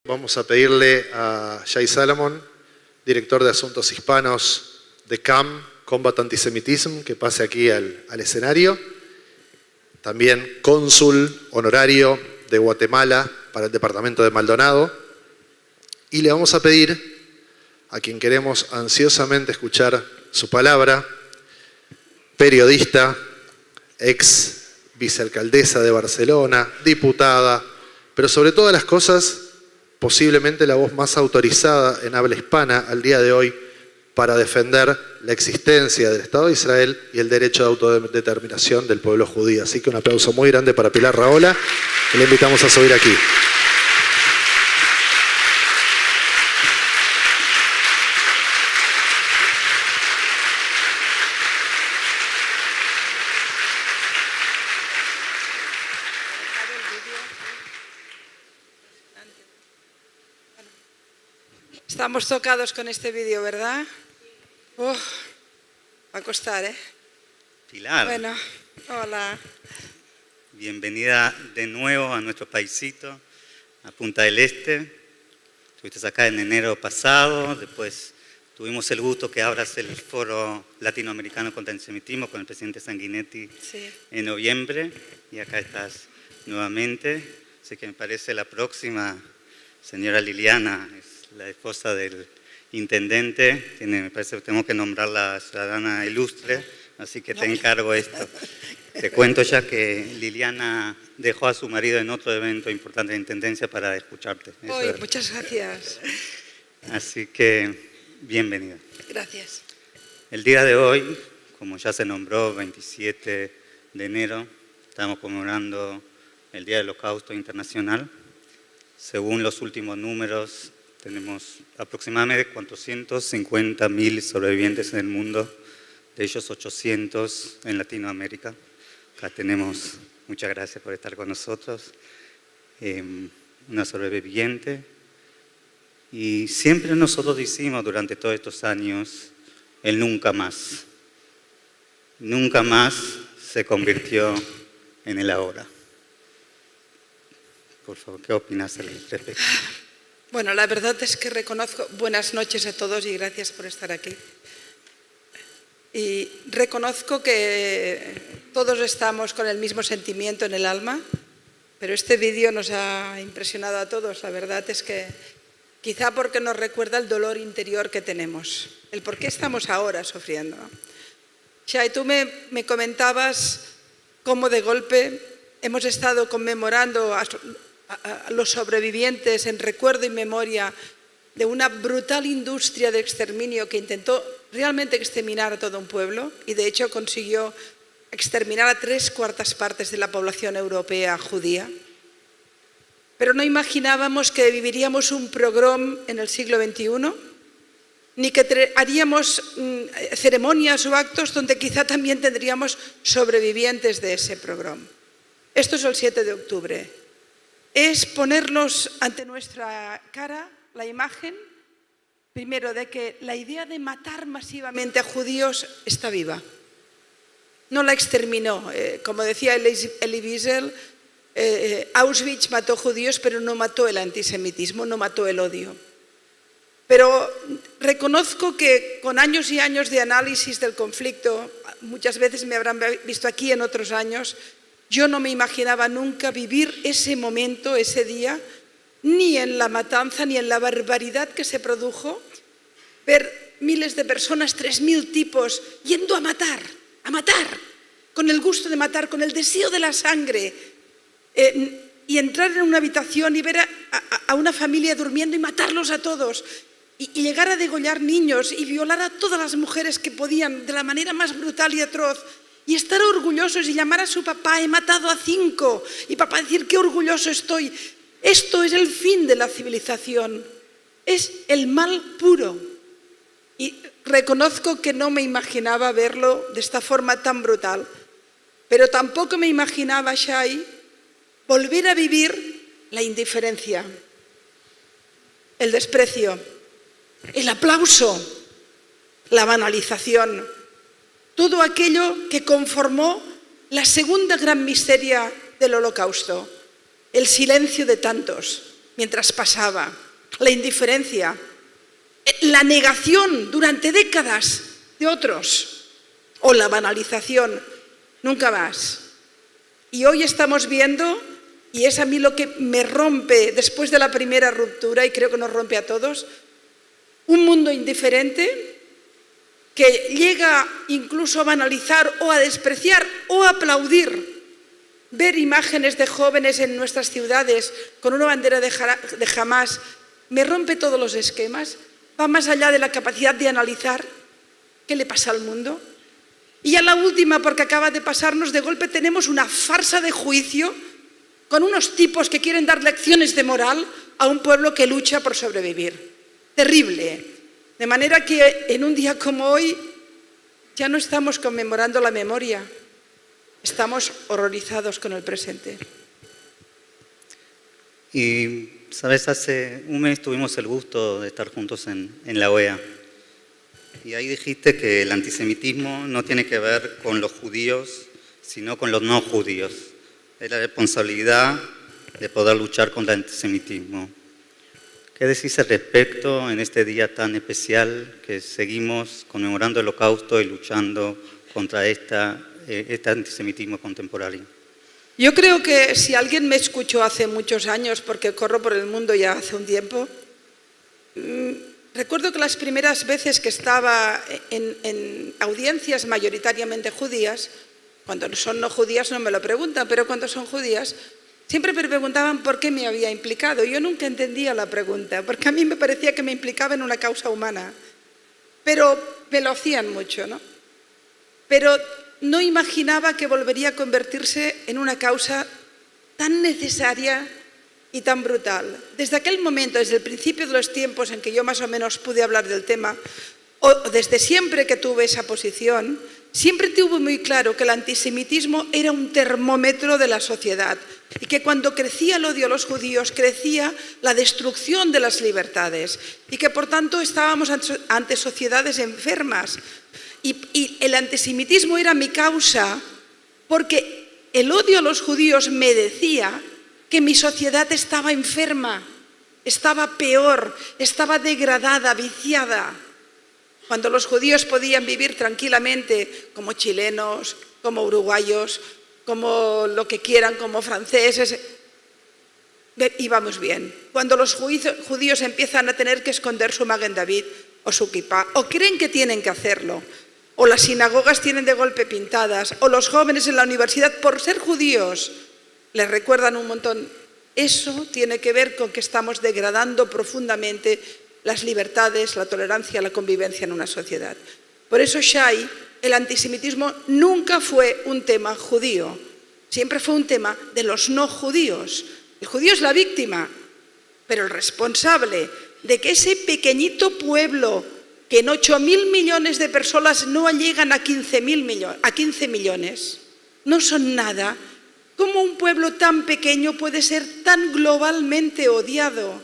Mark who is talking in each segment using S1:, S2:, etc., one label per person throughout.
S1: Vamos a pedirle a Jay Salomon, director de Asuntos Hispanos de CAM, Combat Antisemitism, que pase aquí al escenario. También cónsul honorario de Guatemala para el departamento de Maldonado. Y le vamos a pedir a quien queremos ansiosamente escuchar su palabra, periodista, ex vicealcaldesa de Barcelona, diputada, pero sobre todas las cosas, posiblemente la voz más autorizada en habla hispana al día de hoy para defender la existencia del Estado de Israel y el derecho de autodeterminación del pueblo judío. Así que un aplauso muy grande para Pilar Rahola, que le invitamos a subir aquí.
S2: Estamos tocados con este vídeo, ¿verdad? Va a costar, ¿eh?
S3: Pilar.
S2: Bueno, hola.
S3: Bienvenida de nuevo a nuestro paisito, a Punta del Este. Estuviste acá en enero pasado, después tuvimos el gusto que abras el Foro Latinoamericano contra el Antisemitismo con el presidente Sanguinetti en noviembre, y acá estás nuevamente. Así que me parece la próxima, señora Liliana, la esposa del intendente, me parece que tenemos que nombrarla ciudadana ilustre, así que te encargo esto. Te cuento ya que Liliana dejó a su marido en otro evento importante de intendencia para escucharte.
S2: Muchas gracias.
S3: Así que, bienvenida.
S2: Gracias.
S3: El día de hoy, como ya se nombró, 27 de enero, estamos conmemorando el Día del Holocausto Internacional. Según los últimos números, tenemos aproximadamente 450.000 sobrevivientes en el mundo, de ellos 800 en Latinoamérica. Acá tenemos, muchas gracias por estar con nosotros, una sobreviviente. Y siempre nosotros decimos durante todos estos años, el nunca más. Nunca más se convirtió en el ahora. Por favor, ¿qué opinas al respecto?
S2: Bueno, la verdad es que reconozco, buenas noches a todos y gracias por estar aquí. Y reconozco que todos estamos con el mismo sentimiento en el alma, pero este vídeo nos ha impresionado a todos. La verdad es que quizá porque nos recuerda el dolor interior que tenemos, el por qué estamos ahora sufriendo. Shai, tú me comentabas cómo de golpe hemos estado conmemorando a los sobrevivientes en recuerdo y memoria de una brutal industria de exterminio que intentó realmente exterminar a todo un pueblo y de hecho consiguió exterminar a 3/4 partes de la población europea judía. Pero no imaginábamos que viviríamos un pogrom en el siglo XXI, ni que haríamos ceremonias o actos donde quizá también tendríamos sobrevivientes de ese pogrom. Esto es el 7 de octubre. Es ponernos ante nuestra cara la imagen, primero, de que la idea de matar masivamente a judíos está viva. No la exterminó. Como decía Elie Wiesel, Auschwitz mató judíos, pero no mató el antisemitismo, no mató el odio. Pero reconozco que con años y años de análisis del conflicto, muchas veces me habrán visto aquí en otros años, yo no me imaginaba nunca vivir ese momento, ese día, ni en la matanza, ni en la barbaridad que se produjo, ver miles de personas, 3.000 tipos, yendo a matar, con el gusto de matar, con el deseo de la sangre, y entrar en una habitación y ver a una familia durmiendo y matarlos a todos, y llegar a degollar niños y violar a todas las mujeres que podían de la manera más brutal y atroz, y estar orgullosos y llamar a su papá, he matado a 5, y papá decir, qué orgulloso estoy. Esto es el fin de la civilización, es el mal puro. Y reconozco que no me imaginaba verlo de esta forma tan brutal, pero tampoco me imaginaba, Shai, volver a vivir la indiferencia, el desprecio, el aplauso, la banalización, todo aquello que conformó la segunda gran miseria del Holocausto, el silencio de tantos, mientras pasaba, la indiferencia, la negación durante décadas de otros o la banalización, nunca más. Y hoy estamos viendo, y es a mí lo que me rompe después de la primera ruptura, y creo que nos rompe a todos, un mundo indiferente que llega incluso a banalizar o a despreciar o a aplaudir ver imágenes de jóvenes en nuestras ciudades con una bandera de Hamás. Me rompe todos los esquemas, va más allá de la capacidad de analizar qué le pasa al mundo. Y ya la última, porque acaba de pasarnos, de golpe tenemos una farsa de juicio con unos tipos que quieren dar lecciones de moral a un pueblo que lucha por sobrevivir. Terrible. De manera que en un día como hoy ya no estamos conmemorando la memoria, estamos horrorizados con el presente.
S3: Y, sabes, hace un mes tuvimos el gusto de estar juntos en la OEA. Y ahí dijiste que el antisemitismo no tiene que ver con los judíos, sino con los no judíos. Es la responsabilidad de poder luchar contra el antisemitismo. ¿Qué decís al respecto en este día tan especial que seguimos conmemorando el Holocausto y luchando contra este antisemitismo contemporáneo?
S2: Yo creo que si alguien me escuchó hace muchos años, porque corro por el mundo ya hace un tiempo, recuerdo que las primeras veces que estaba en audiencias mayoritariamente judías, cuando son no judías no me lo preguntan, pero cuando son judías, siempre me preguntaban por qué me había implicado. Yo nunca entendía la pregunta, porque a mí me parecía que me implicaba en una causa humana, pero me lo hacían mucho, ¿no? Pero no imaginaba que volvería a convertirse en una causa tan necesaria y tan brutal. Desde aquel momento, desde el principio de los tiempos en que yo más o menos pude hablar del tema, o desde siempre que tuve esa posición, siempre tuve muy claro que el antisemitismo era un termómetro de la sociedad y que cuando crecía el odio a los judíos, crecía la destrucción de las libertades y que por tanto estábamos ante sociedades enfermas. Y el antisemitismo era mi causa porque el odio a los judíos me decía que mi sociedad estaba enferma, estaba peor, estaba degradada, viciada. Cuando los judíos podían vivir tranquilamente como chilenos, como uruguayos, como lo que quieran, como franceses, íbamos bien. Cuando los judíos empiezan a tener que esconder su Maguen David o su kipá, o creen que tienen que hacerlo, o las sinagogas tienen de golpe pintadas, o los jóvenes en la universidad, por ser judíos, les recuerdan un montón. Eso tiene que ver con que estamos degradando profundamente las libertades, la tolerancia, la convivencia en una sociedad. Por eso, Shai, el antisemitismo nunca fue un tema judío, siempre fue un tema de los no judíos. El judío es la víctima, pero el responsable de que ese pequeñito pueblo, que en 8.000 millones de personas no llegan a 15 millones, no son nada. ¿Cómo un pueblo tan pequeño puede ser tan globalmente odiado?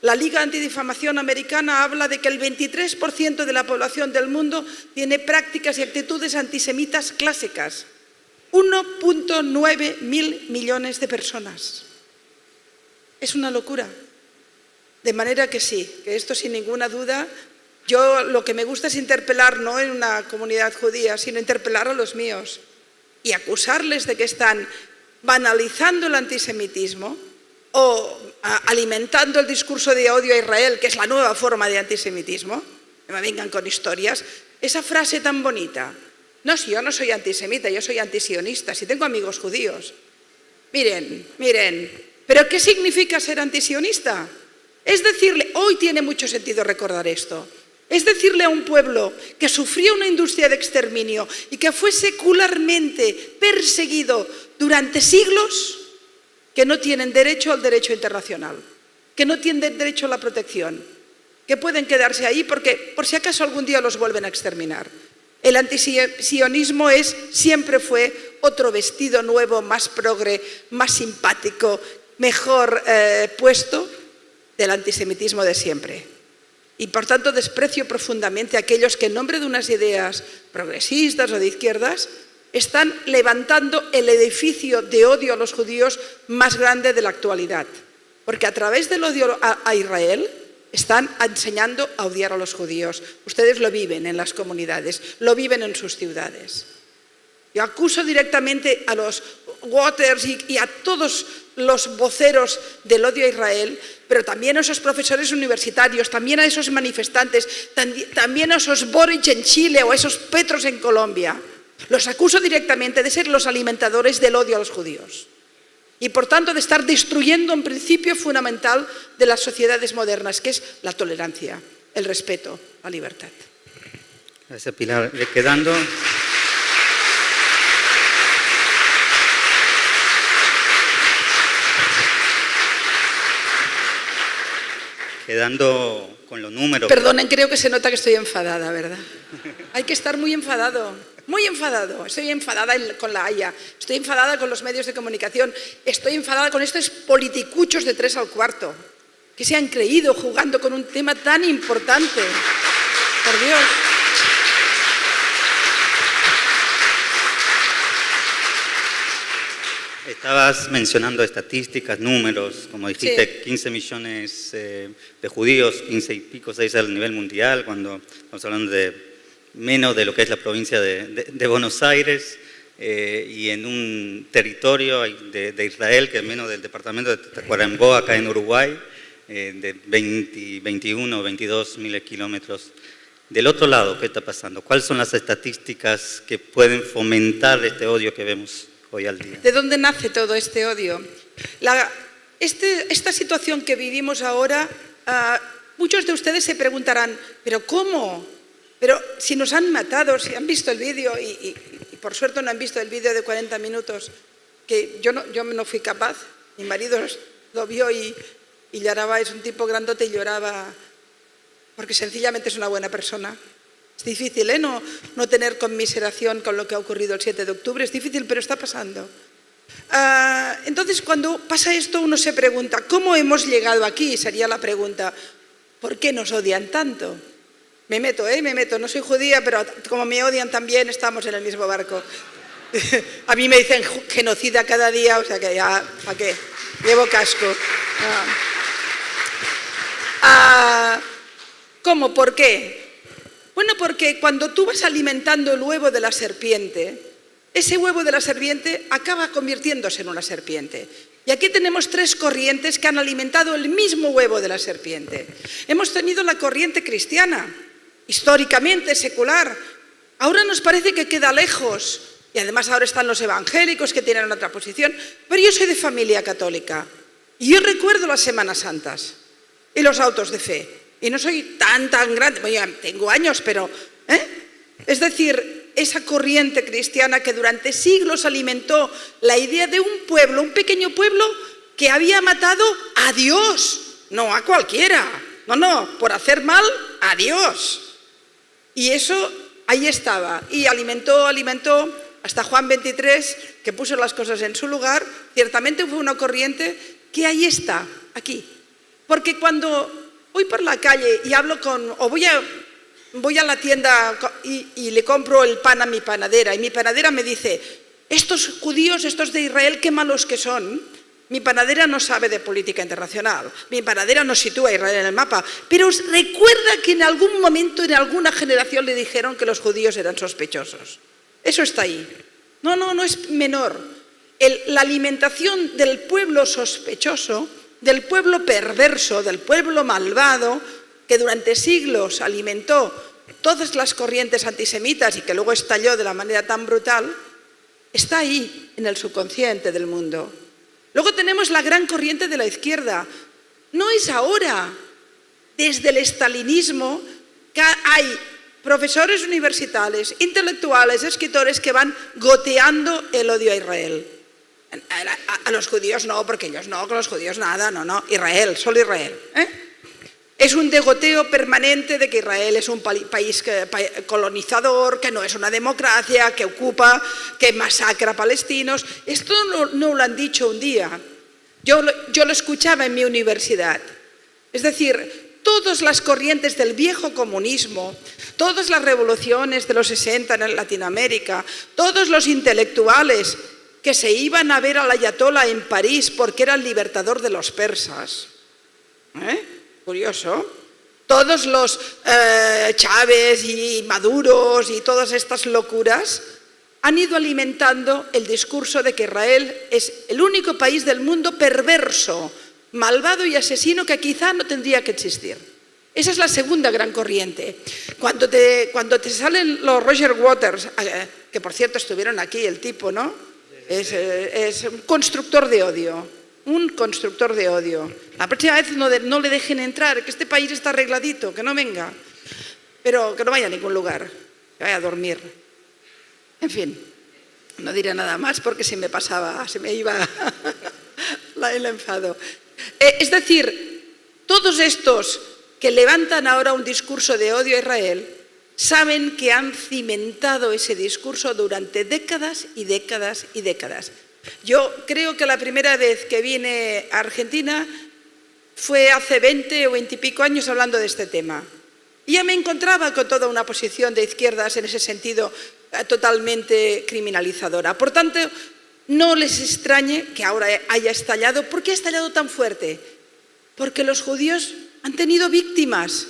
S2: La Liga Antidifamación Americana habla de que el 23% de la población del mundo tiene prácticas y actitudes antisemitas clásicas. 1.9 mil millones de personas. Es una locura. De manera que sí, que esto sin ninguna duda, yo lo que me gusta es interpelar, no en una comunidad judía, sino interpelar a los míos y acusarles de que están banalizando el antisemitismo o alimentando el discurso de odio a Israel, que es la nueva forma de antisemitismo, que me vengan con historias. Esa frase tan bonita, no, si yo no soy antisemita, yo soy antisionista, si tengo amigos judíos. Miren, ¿pero qué significa ser antisionista? Es decirle, hoy tiene mucho sentido recordar esto, es decirle a un pueblo que sufrió una industria de exterminio y que fue secularmente perseguido durante siglos, que no tienen derecho al derecho internacional, que no tienen derecho a la protección, que pueden quedarse ahí porque por si acaso algún día los vuelven a exterminar. El antisionismo siempre fue otro vestido nuevo, más progre, más simpático, mejor puesto del antisemitismo de siempre. Y por tanto desprecio profundamente a aquellos que en nombre de unas ideas progresistas o de izquierdas están levantando el edificio de odio a los judíos más grande de la actualidad. porque a través del odio a Israel están enseñando a odiar a los judíos. Ustedes lo viven en las comunidades, lo viven en sus ciudades. Yo acuso directamente a los Waters y a todos los voceros del odio a Israel, pero también a esos profesores universitarios, también a esos manifestantes, también a esos Boric en Chile o a esos Petros en Colombia. Los acuso directamente de ser los alimentadores del odio a los judíos y, por tanto, de estar destruyendo un principio fundamental de las sociedades modernas, que es la tolerancia, el respeto, la libertad.
S3: Gracias, Pilar. Quedando con los números.
S2: Perdonen, creo que se nota que estoy enfadada, ¿verdad? Hay que estar muy enfadado, muy enfadado. Estoy enfadada con la Haya, estoy enfadada con los medios de comunicación, estoy enfadada con estos politicuchos de 3 al cuarto, que se han creído jugando con un tema tan importante. Por Dios.
S3: Estabas mencionando estadísticas, números, como dijiste, sí. 15 millones de judíos, 15 y pico, 6 a nivel mundial, cuando estamos hablando de menos de lo que es la provincia de Buenos Aires, y en un territorio de Israel, que es menos del departamento de Tacuarembó, acá en Uruguay, de 21 o 22 mil kilómetros. Del otro lado, ¿qué está pasando? ¿Cuáles son las estadísticas que pueden fomentar este odio que vemos hoy al día?
S2: ¿De dónde nace todo este odio? Esta situación que vivimos ahora, muchos de ustedes se preguntarán, ¿pero cómo? Pero si nos han matado, si han visto el vídeo, y por suerte no han visto el vídeo de 40 minutos, que yo no fui capaz, mi marido lo vio y lloraba, es un tipo grandote y lloraba, porque sencillamente es una buena persona. Es difícil, no tener conmiseración con lo que ha ocurrido el 7 de octubre, es difícil, pero está pasando. Entonces, cuando pasa esto, uno se pregunta, ¿cómo hemos llegado aquí? Sería la pregunta, ¿por qué nos odian tanto? Me meto, no soy judía, pero como me odian también, estamos en el mismo barco. A mí me dicen genocida cada día, o sea que ya, ¿para qué? Llevo casco. ¿Cómo? ¿Por qué? Bueno, porque cuando tú vas alimentando el huevo de la serpiente, ese huevo de la serpiente acaba convirtiéndose en una serpiente. Y aquí tenemos 3 corrientes que han alimentado el mismo huevo de la serpiente. Hemos tenido la corriente cristiana, históricamente secular. Ahora nos parece que queda lejos. Y además ahora están los evangélicos que tienen otra posición. Pero yo soy de familia católica. Y yo recuerdo las Semanas Santas y los autos de fe. Y no soy tan grande, bueno, tengo años, pero... Es decir, esa corriente cristiana que durante siglos alimentó la idea de un pueblo, un pequeño pueblo que había matado a Dios, no a cualquiera, no, por hacer mal a Dios. Y eso ahí estaba, y alimentó, hasta Juan 23, que puso las cosas en su lugar. Ciertamente fue una corriente que ahí está, aquí. Porque cuando voy por la calle y hablo o voy a la tienda y le compro el pan a mi panadera, y mi panadera me dice, estos judíos, estos de Israel, qué malos que son. Mi panadera no sabe de política internacional, mi panadera no sitúa a Israel en el mapa, pero recuerda que en algún momento, en alguna generación le dijeron que los judíos eran sospechosos. Eso está ahí. No es menor. La alimentación del pueblo sospechoso, del pueblo perverso, del pueblo malvado, que durante siglos alimentó todas las corrientes antisemitas y que luego estalló de la manera tan brutal, está ahí, en el subconsciente del mundo. Luego tenemos la gran corriente de la izquierda. No es ahora. Desde el estalinismo que hay profesores universitarios, intelectuales, escritores que van goteando el odio a Israel. A los judíos no, porque ellos no, con los judíos nada, no, Israel, solo Israel. Es un degoteo permanente de que Israel es un país colonizador, que no es una democracia, que ocupa, que masacra a palestinos. Esto no lo han dicho un día. Yo lo escuchaba en mi universidad. Es decir, todas las corrientes del viejo comunismo, todas las revoluciones de los 60 en Latinoamérica, todos los intelectuales que se iban a ver al ayatolá en París porque era el libertador de los persas. Curioso. Todos los Chávez y Maduros y todas estas locuras han ido alimentando el discurso de que Israel es el único país del mundo perverso, malvado y asesino que quizá no tendría que existir. Esa es la segunda gran corriente. Cuando te salen los Roger Waters, que por cierto estuvieron aquí el tipo, ¿no? Es un constructor de odio. Un constructor de odio. La próxima vez no le dejen entrar, que este país está arregladito, que no venga. Pero que no vaya a ningún lugar, que vaya a dormir. En fin, no diré nada más porque se me iba el enfado. Es decir, todos estos que levantan ahora un discurso de odio a Israel saben que han cimentado ese discurso durante décadas y décadas y décadas. Yo creo que la primera vez que vine a Argentina fue hace 20 o 20 y pico años hablando de este tema. Y ya me encontraba con toda una posición de izquierdas en ese sentido totalmente criminalizadora. Por tanto, no les extrañe que ahora haya estallado. ¿Por qué ha estallado tan fuerte? Porque los judíos han tenido víctimas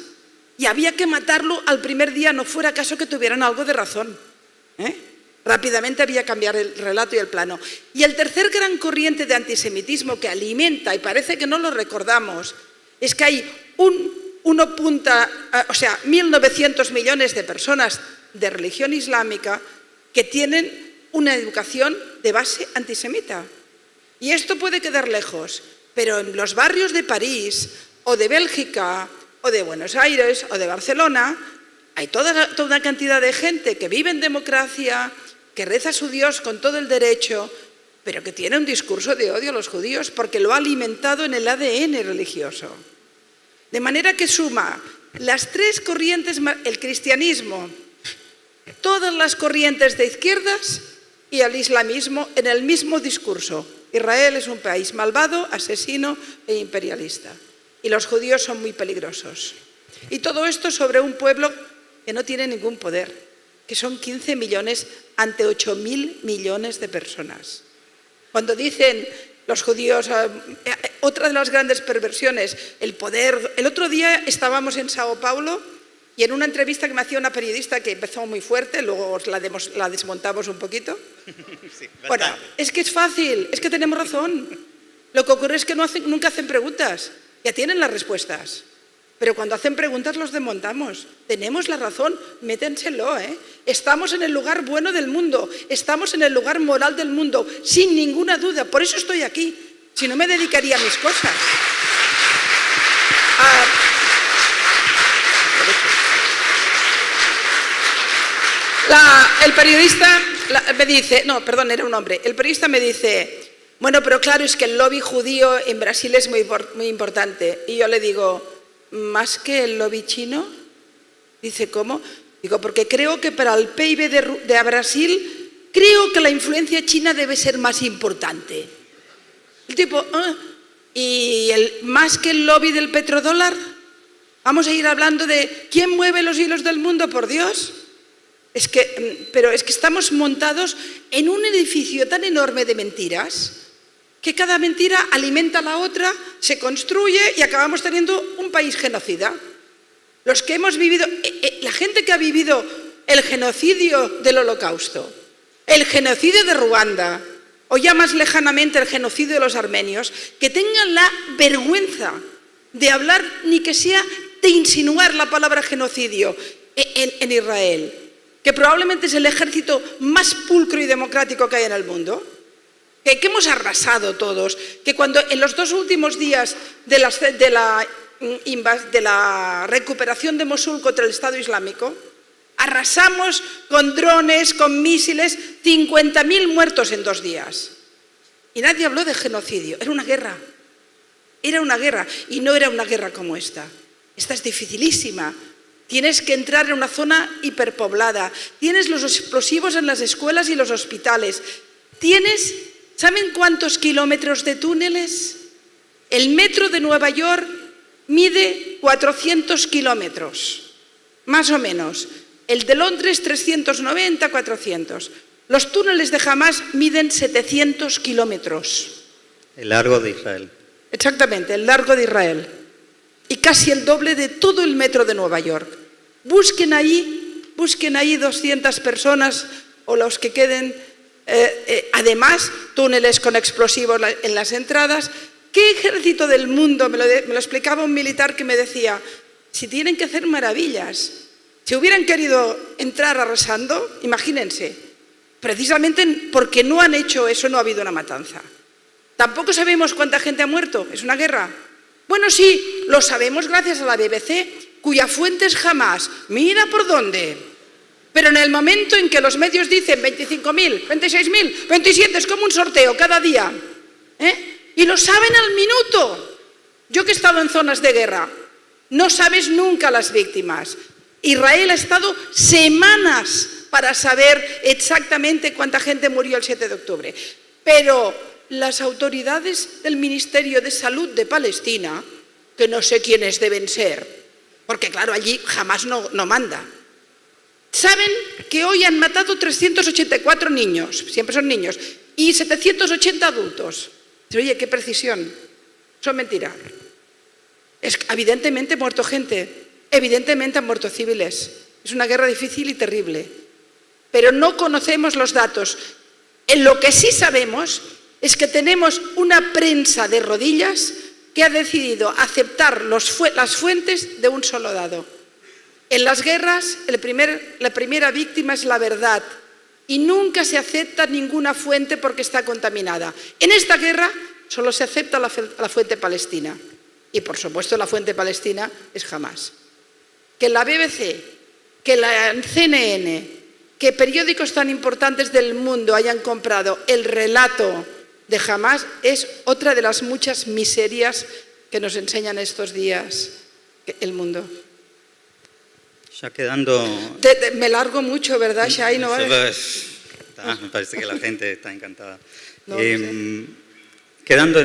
S2: y había que matarlo al primer día, no fuera caso que tuvieran algo de razón. Rápidamente había que cambiar el relato y el plano. Y el tercer gran corriente de antisemitismo que alimenta, y parece que no lo recordamos, es que hay 1.900 millones de personas de religión islámica que tienen una educación de base antisemita. Y esto puede quedar lejos, pero en los barrios de París, o de Bélgica, o de Buenos Aires, o de Barcelona, hay toda una cantidad de gente que vive en democracia, que reza a su Dios con todo el derecho, pero que tiene un discurso de odio a los judíos porque lo ha alimentado en el ADN religioso. De manera que suma las tres corrientes, el cristianismo, todas las corrientes de izquierdas y el islamismo en el mismo discurso. Israel es un país malvado, asesino e imperialista. Y los judíos son muy peligrosos. Y todo esto sobre un pueblo que no tiene ningún poder, que son 15 millones ante 8.000 millones de personas. Cuando dicen los judíos, otra de las grandes perversiones, el poder. El otro día estábamos en Sao Paulo y en una entrevista que me hacía una periodista que empezó muy fuerte, luego la desmontamos un poquito.
S3: Sí,
S2: bueno, es que es fácil, es que tenemos razón. Lo que ocurre es que nunca hacen preguntas, ya tienen las respuestas. Pero cuando hacen preguntas los desmontamos. Tenemos la razón, métenselo, ¿eh? Estamos en el lugar bueno del mundo, estamos en el lugar moral del mundo, sin ninguna duda. Por eso estoy aquí, si no me dedicaría a mis cosas. El periodista me dice, no, perdón, era un hombre. El periodista me dice, bueno, pero claro, es que el lobby judío en Brasil es muy importante. Y yo le digo, ¿más que el lobby chino? Dice, ¿cómo? Digo, porque creo que para el PIB de Brasil, creo que la influencia china debe ser más importante. El tipo, ¿y más que el lobby del petrodólar? Vamos a ir hablando de quién mueve los hilos del mundo, por Dios. Pero es que estamos montados en un edificio tan enorme de mentiras que cada mentira alimenta a la otra, se construye y acabamos teniendo un país genocida. Los que hemos vivido, la gente que ha vivido el genocidio del Holocausto, el genocidio de Ruanda, o ya más lejanamente el genocidio de los armenios, que tengan la vergüenza de hablar, ni que sea de insinuar la palabra genocidio en Israel, que probablemente es el ejército más pulcro y democrático que hay en el mundo, que hemos arrasado todos, que cuando en los 2 últimos días de la recuperación de Mosul contra el Estado Islámico, arrasamos con drones, con misiles, 50.000 muertos en 2 días. Y nadie habló de genocidio, era una guerra. Era una guerra, y no era una guerra como esta. Esta es dificilísima. Tienes que entrar en una zona hiperpoblada. Tienes los explosivos en las escuelas y los hospitales. ¿Saben cuántos kilómetros de túneles? El metro de Nueva York mide 400 kilómetros, más o menos. El de Londres 390, 400. Los túneles de Hamás miden 700 kilómetros.
S3: El largo de Israel.
S2: Exactamente, el largo de Israel. Y casi el doble de todo el metro de Nueva York. Busquen ahí 200 personas o los que queden. Además, túneles con explosivos en las entradas. ¿Qué ejército del mundo? Me lo explicaba un militar que me decía, si tienen que hacer maravillas, si hubieran querido entrar arrasando, imagínense, precisamente porque no han hecho eso no ha habido una matanza. Tampoco sabemos cuánta gente ha muerto, es una guerra. Bueno, sí, lo sabemos gracias a la BBC, cuya fuente es Hamás. Mira por dónde. Pero en el momento en que los medios dicen 25.000, 26.000, 27, es como un sorteo cada día. Y lo saben al minuto. Yo que he estado en zonas de guerra, no sabes nunca las víctimas. Israel ha estado semanas para saber exactamente cuánta gente murió el 7 de octubre. Pero las autoridades del Ministerio de Salud de Palestina, que no sé quiénes deben ser, porque claro, allí jamás no manda, saben que hoy han matado 384 niños, siempre son niños, y 780 adultos. Oye, qué precisión. Son mentiras. Evidentemente ha muerto gente, evidentemente han muerto civiles. Es una guerra difícil y terrible. Pero no conocemos los datos. En lo que sí sabemos es que tenemos una prensa de rodillas que ha decidido aceptar las fuentes de un solo lado. En las guerras, la primera víctima es la verdad y nunca se acepta ninguna fuente porque está contaminada. En esta guerra solo se acepta la fuente palestina y, por supuesto, la fuente palestina es Hamás. Que la BBC, que la CNN, que periódicos tan importantes del mundo hayan comprado el relato de Hamás es otra de las muchas miserias que nos enseñan estos días el mundo.
S3: Ya quedando...
S2: Me largo mucho, ¿verdad, Shai? ¿No?
S3: Me parece que la gente está encantada.
S2: No, sí.
S3: Quedando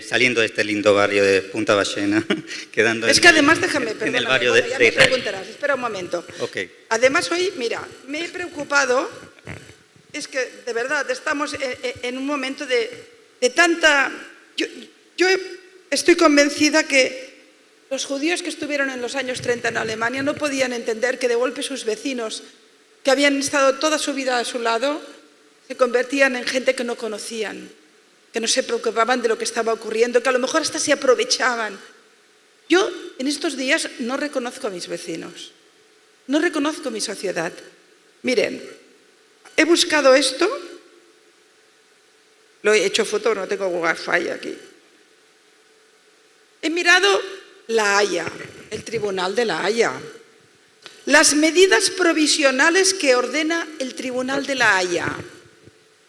S3: saliendo de este lindo barrio de Punta Ballena, quedando
S2: es que además, déjame, perdóname,
S3: en el barrio
S2: ya me
S3: Israel.
S2: preguntarás, espera un momento.
S3: Okay.
S2: Además hoy, mira, me he preocupado, es que de verdad estamos en un momento de tanta... Yo estoy convencida que los judíos que estuvieron en los años 30 en Alemania no podían entender que de golpe sus vecinos, que habían estado toda su vida a su lado, se convertían en gente que no conocían, que no se preocupaban de lo que estaba ocurriendo, que a lo mejor hasta se aprovechaban. Yo en estos días no reconozco a mis vecinos, no reconozco mi sociedad. Miren, he buscado esto, lo he hecho foto, no tengo Wi-Fi aquí. He mirado La Haya, el Tribunal de La Haya. Las medidas provisionales que ordena el Tribunal de La Haya,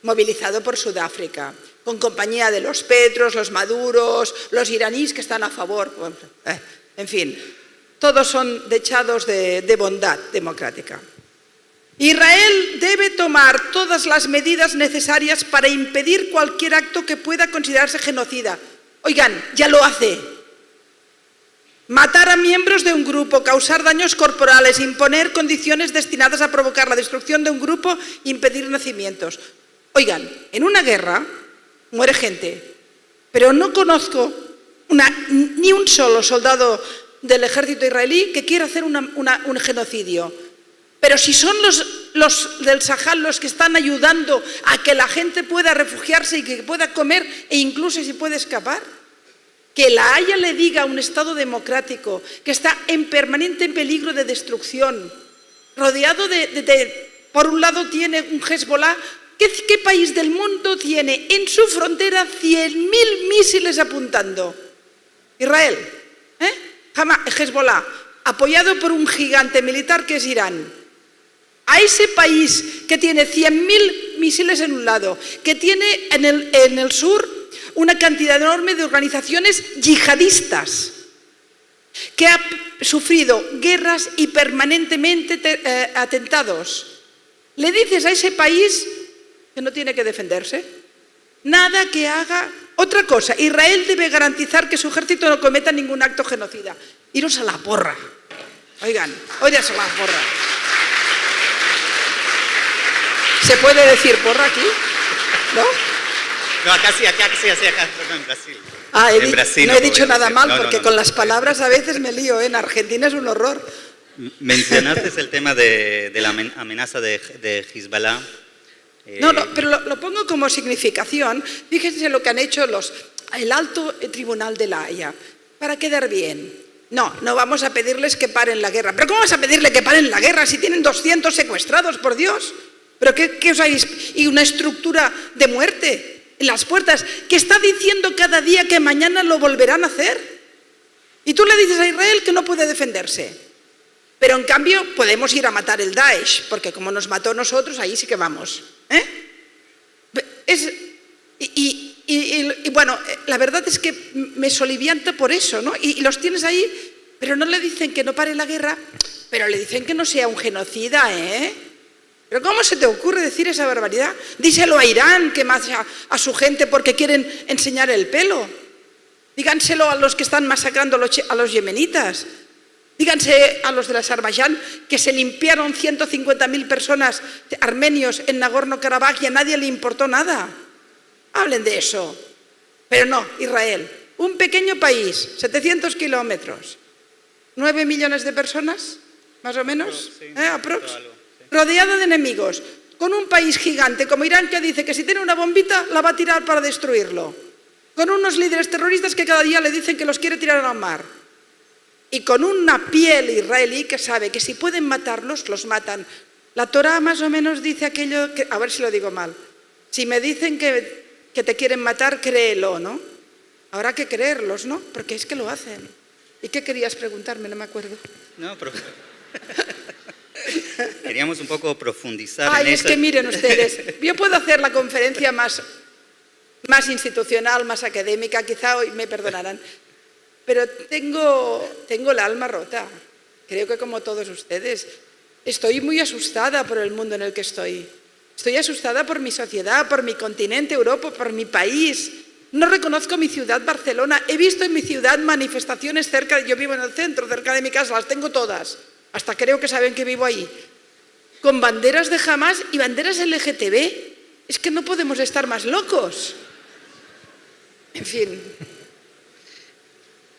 S2: movilizado por Sudáfrica, con compañía de los Petros, los Maduros, los iraníes que están a favor. En fin, todos son dechados de bondad democrática. Israel debe tomar todas las medidas necesarias para impedir cualquier acto que pueda considerarse genocida. Oigan, ya lo hace. Matar a miembros de un grupo, causar daños corporales, imponer condiciones destinadas a provocar la destrucción de un grupo, impedir nacimientos. Oigan, en una guerra muere gente, pero no conozco ni un solo soldado del ejército israelí que quiera hacer un genocidio. Pero si son los del Sahel los que están ayudando a que la gente pueda refugiarse y que pueda comer e incluso si puede escapar, que La Haya le diga a un Estado democrático que está en permanente peligro de destrucción, rodeado por un lado tiene un Hezbollah. ¿Qué país del mundo tiene en su frontera 100.000 misiles apuntando? Israel, Hezbollah, apoyado por un gigante militar que es Irán. A ese país que tiene 100.000 misiles en un lado, que tiene en el sur una cantidad enorme de organizaciones yihadistas, que ha sufrido guerras y permanentemente atentados. ¿Le dices a ese país que no tiene que defenderse? Nada que haga. Otra cosa, Israel debe garantizar que su ejército no cometa ningún acto genocida. Iros a la porra. Oigan, oigas a la porra. ¿Se puede decir porra aquí? ¿No?
S3: No, acá sí, pero en Brasil.
S2: Ah,
S3: En Brasil
S2: no
S3: no
S2: he dicho
S3: podría
S2: nada
S3: decir.
S2: mal,
S3: No,
S2: porque
S3: no,
S2: con
S3: no.
S2: las palabras a veces me lío, ¿eh? En Argentina es un horror.
S3: Mencionaste el tema de la amenaza de Hezbollah.
S2: No, pero lo pongo como significación. Fíjense lo que han hecho el Alto Tribunal de La Haya para quedar bien. No vamos a pedirles que paren la guerra. ¿Pero cómo vas a pedirle que paren la guerra si tienen 200 secuestrados, por Dios? ¿Pero qué os habéis? Y una estructura de muerte en las puertas que está diciendo cada día que mañana lo volverán a hacer. Y tú le dices a Israel que no puede defenderse. Pero en cambio podemos ir a matar el Daesh, porque como nos mató a nosotros, ahí sí que vamos. Y bueno, la verdad es que me solivianta por eso, ¿no? Y los tienes ahí, pero no le dicen que no pare la guerra, pero le dicen que no sea un genocida, ¿eh? ¿Pero cómo se te ocurre decir esa barbaridad? Díselo a Irán, que mata a su gente porque quieren enseñar el pelo. Díganselo a los que están masacrando a los yemenitas. Díganse a los de Azerbaiyán que se limpiaron 150.000 personas armenios en Nagorno-Karabaj y a nadie le importó nada. Hablen de eso. Pero no, Israel, un pequeño país, 700 kilómetros, 9 millones de personas, más o menos,
S3: Sí,
S2: aprox,
S3: algo, sí.
S2: rodeado de enemigos, con un país gigante como Irán que dice que si tiene una bombita la va a tirar para destruirlo, con unos líderes terroristas que cada día le dicen que los quiere tirar al mar. Y con una piel israelí que sabe que si pueden matarlos, los matan. La Torá más o menos dice aquello, a ver si lo digo mal. Si me dicen que te quieren matar, créelo, ¿no? Habrá que creerlos, ¿no? Porque es que lo hacen. ¿Y qué querías preguntarme? No me acuerdo.
S3: No, pero queríamos un poco profundizar
S2: Ay,
S3: en
S2: es
S3: eso.
S2: que miren ustedes, yo puedo hacer la conferencia más institucional, más académica, quizá hoy me perdonarán. Pero tengo el alma rota, creo que como todos ustedes. Estoy muy asustada por el mundo en el que estoy. Estoy asustada por mi sociedad, por mi continente, Europa, por mi país. No reconozco mi ciudad, Barcelona. He visto en mi ciudad manifestaciones yo vivo en el centro, cerca de mi casa, las tengo todas. Hasta creo que saben que vivo ahí. Con banderas de Hamás y banderas LGTB. Es que no podemos estar más locos. En fin.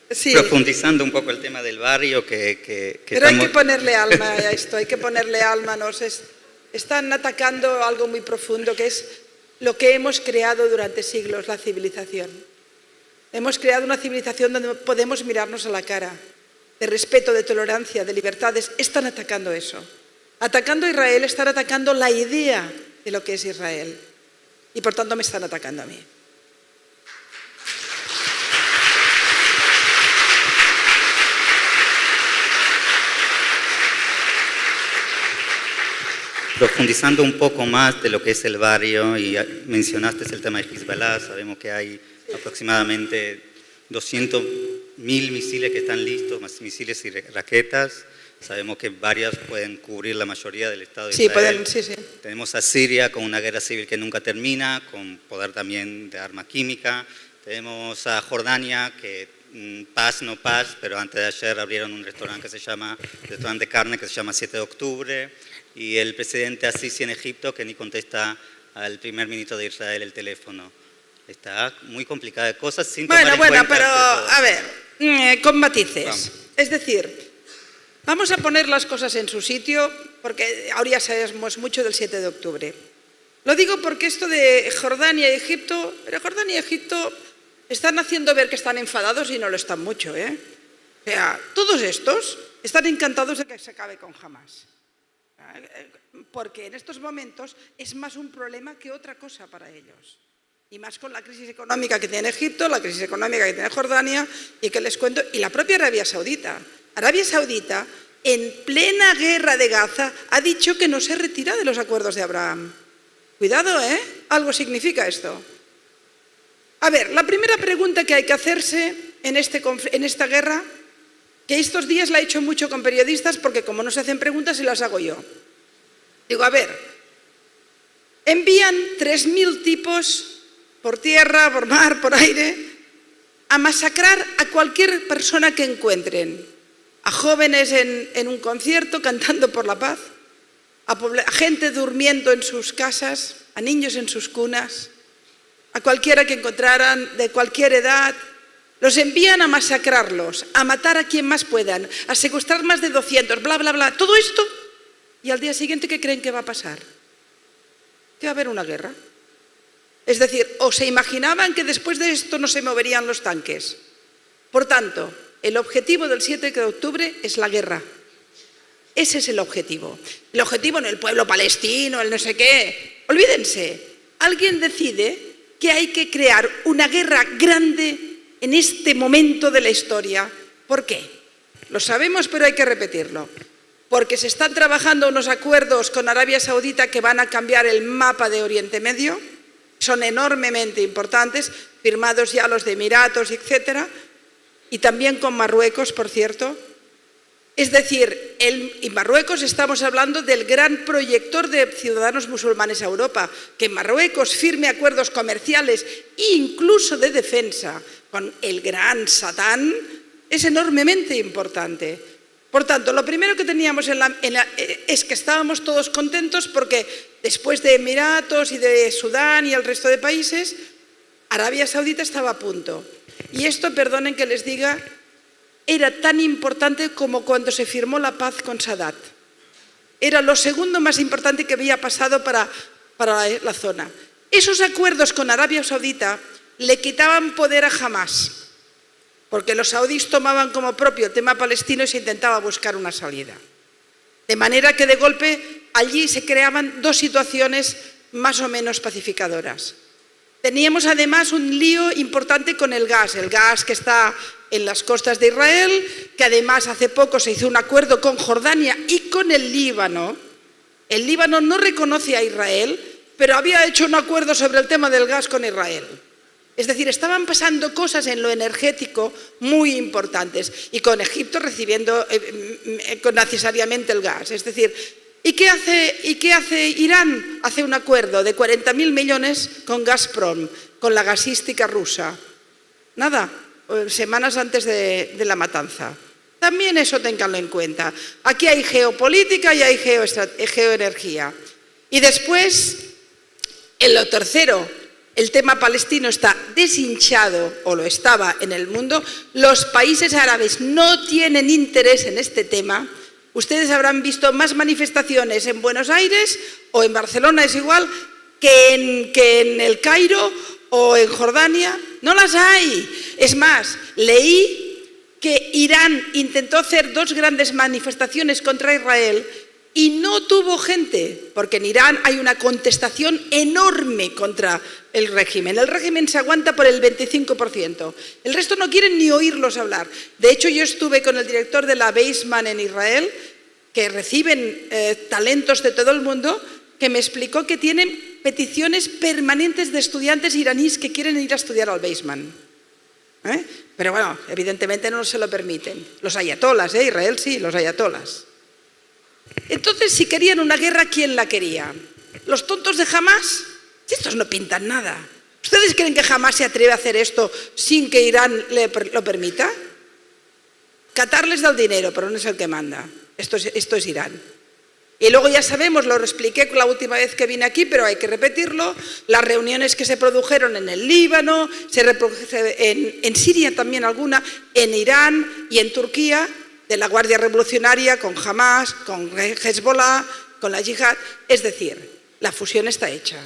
S2: Sí.
S3: Profundizando un poco el tema del barrio que
S2: Pero
S3: estamos...
S2: hay que ponerle alma a esto, hay que ponerle alma. Están atacando algo muy profundo que es lo que hemos creado durante siglos, la civilización. Hemos creado una civilización donde podemos mirarnos a la cara, de respeto, de tolerancia, de libertades. Están atacando eso. Atacando a Israel, están atacando la idea de lo que es Israel. Y por tanto me están atacando a mí.
S3: Profundizando un poco más de lo que es el barrio, y mencionaste el tema de Hezbollah, sabemos que hay aproximadamente 200.000 misiles que están listos, más misiles y raquetas. Sabemos que varias pueden cubrir la mayoría del Estado de Israel.
S2: Sí.
S3: Tenemos a Siria con una guerra civil que nunca termina, con poder también de arma química. Tenemos a Jordania que paz, no paz, pero antes de ayer abrieron un restaurante restaurante de carne que se llama 7 de octubre. Y el presidente Al-Sisi en Egipto, que ni contesta al primer ministro de Israel el teléfono. Está muy complicada de cosas sin tomar en cuenta
S2: pero
S3: todo.
S2: a ver, con matices.
S3: Vamos.
S2: Es decir, vamos a poner las cosas en su sitio, porque ahora ya sabemos mucho del 7 de octubre. Lo digo porque esto de Jordania y Egipto, pero Jordania y Egipto están haciendo ver que están enfadados y no lo están mucho, ¿eh? O sea, todos estos están encantados de que se acabe con Hamás. Porque en estos momentos es más un problema que otra cosa para ellos. Y más con la crisis económica que tiene Egipto, la crisis económica que tiene Jordania, y que les cuento, y la propia Arabia Saudita. Arabia Saudita, en plena guerra de Gaza, ha dicho que no se retira de los acuerdos de Abraham. Cuidado, ¿eh? Algo significa esto. A ver, la primera pregunta que hay que hacerse en esta guerra, que estos días la he hecho mucho con periodistas, porque como no se hacen preguntas, se las hago yo. Digo, a ver, envían 3.000 tipos por tierra, por mar, por aire, a masacrar a cualquier persona que encuentren, a jóvenes en un concierto cantando por la paz, a gente durmiendo en sus casas, a niños en sus cunas, a cualquiera que encontraran de cualquier edad. Los envían a masacrarlos, a matar a quien más puedan, a secuestrar más de 200, bla, bla, bla. Todo esto, y al día siguiente, ¿qué creen que va a pasar? Que va a haber una guerra. Es decir, o se imaginaban que después de esto no se moverían los tanques. Por tanto, el objetivo del 7 de octubre es la guerra. Ese es el objetivo. El objetivo no el pueblo palestino, el no sé qué. Olvídense. Alguien decide que hay que crear una guerra grande en este momento de la historia. ¿Por qué? Lo sabemos, pero hay que repetirlo. Porque se están trabajando unos acuerdos con Arabia Saudita que van a cambiar el mapa de Oriente Medio. Son enormemente importantes, firmados ya los de Emiratos, etcétera, y también con Marruecos, por cierto. Es decir, en Marruecos estamos hablando del gran proyector de ciudadanos musulmanes a Europa. Que Marruecos firme acuerdos comerciales e incluso de defensa con el gran Satán es enormemente importante. Por tanto, lo primero que teníamos es que estábamos todos contentos porque después de Emiratos y de Sudán y el resto de países, Arabia Saudita estaba a punto. Y esto, perdonen que les diga, era tan importante como cuando se firmó la paz con Sadat. Era lo segundo más importante que había pasado para la zona. Esos acuerdos con Arabia Saudita le quitaban poder a Hamás, porque los saudíes tomaban como propio el tema palestino y se intentaba buscar una salida. De manera que de golpe allí se creaban dos situaciones más o menos pacificadoras. Teníamos además un lío importante con el gas que está en las costas de Israel, que además hace poco se hizo un acuerdo con Jordania y con el Líbano. El Líbano no reconoce a Israel, pero había hecho un acuerdo sobre el tema del gas con Israel. Es decir, estaban pasando cosas en lo energético muy importantes y con Egipto recibiendo necesariamente el gas. Es decir, ¿y qué hace Irán? Hace un acuerdo de 40.000 millones con Gazprom, con la gasística rusa. Nada, semanas antes de la matanza. También eso ténganlo en cuenta. Aquí hay geopolítica y hay geoenergía. Y después, en lo tercero, el tema palestino está deshinchado, o lo estaba en el mundo. Los países árabes no tienen interés en este tema. Ustedes habrán visto más manifestaciones en Buenos Aires o en Barcelona, es igual, que en el Cairo o en Jordania. No las hay. Es más, leí que Irán intentó hacer 2 grandes manifestaciones contra Israel y no tuvo gente, porque en Irán hay una contestación enorme contra el régimen. El régimen se aguanta por el 25%. El resto no quieren ni oírlos hablar. De hecho, yo estuve con el director de la Weizmann en Israel, que reciben talentos de todo el mundo, que me explicó que tienen peticiones permanentes de estudiantes iraníes que quieren ir a estudiar al Weizmann. Pero bueno, evidentemente no se lo permiten. Los ayatolas, Israel sí, los ayatolas. Entonces, si querían una guerra, ¿quién la quería? ¿Los tontos de Hamás? Si estos no pintan nada. ¿Ustedes creen que Hamás se atreve a hacer esto sin que Irán lo permita? Qatar les da el dinero, pero no es el que manda. Esto es Irán. Y luego ya sabemos, lo expliqué la última vez que vine aquí, pero hay que repetirlo, las reuniones que se produjeron en el Líbano, en Siria también alguna, en Irán y en Turquía, de la Guardia Revolucionaria con Hamás, con Hezbollah, con la Yihad. Es decir, la fusión está hecha.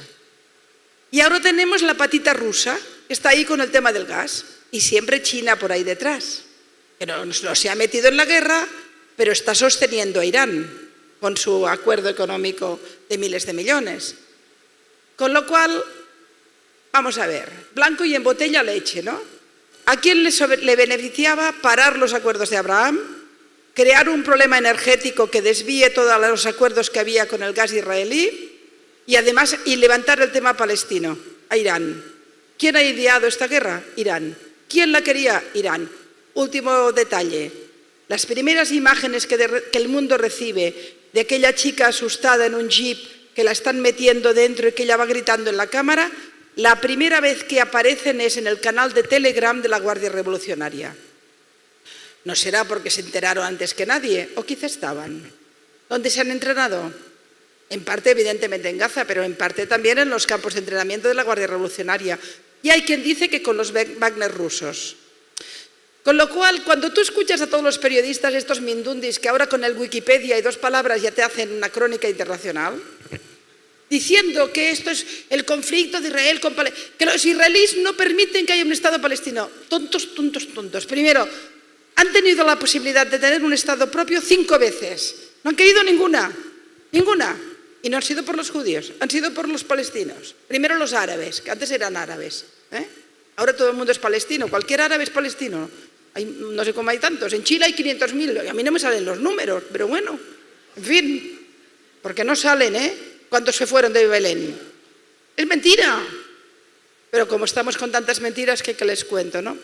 S2: Y ahora tenemos la patita rusa, que está ahí con el tema del gas, y siempre China por ahí detrás, que no se ha metido en la guerra, pero está sosteniendo a Irán con su acuerdo económico de miles de millones. Con lo cual, vamos a ver, blanco y en botella leche, ¿no? ¿A quién le beneficiaba parar los acuerdos de Abraham, crear un problema energético que desvíe todos los acuerdos que había con el gas israelí y además levantar el tema palestino a Irán? ¿Quién ha ideado esta guerra? Irán. ¿Quién la quería? Irán. Último detalle. Las primeras imágenes que el mundo recibe de aquella chica asustada en un jeep que la están metiendo dentro y que ella va gritando en la cámara, la primera vez que aparecen es en el canal de Telegram de la Guardia Revolucionaria. No será porque se enteraron antes que nadie, o quizá estaban. ¿Dónde se han entrenado? En parte, evidentemente, en Gaza, pero en parte también en los campos de entrenamiento de la Guardia Revolucionaria. Y hay quien dice que con los Wagner rusos. Con lo cual, cuando tú escuchas a todos los periodistas, estos mindundis, que ahora con el Wikipedia y 2 palabras ya te hacen una crónica internacional, diciendo que esto es el conflicto de Israel con Palestina, que los israelíes no permiten que haya un Estado palestino. Tontos, tontos, tontos. Primero, han tenido la posibilidad de tener un Estado propio 5 veces. No han querido ninguna. Ninguna. Y no han sido por los judíos, han sido por los palestinos. Primero los árabes, que antes eran árabes. Ahora todo el mundo es palestino, cualquier árabe es palestino. No sé cómo hay tantos, en Chile hay 500.000, a mí no me salen los números, pero bueno, en fin, porque no salen, ¿Cuántos se fueron de Belén? Es mentira. Pero como estamos con tantas mentiras, que les cuento, ¿no?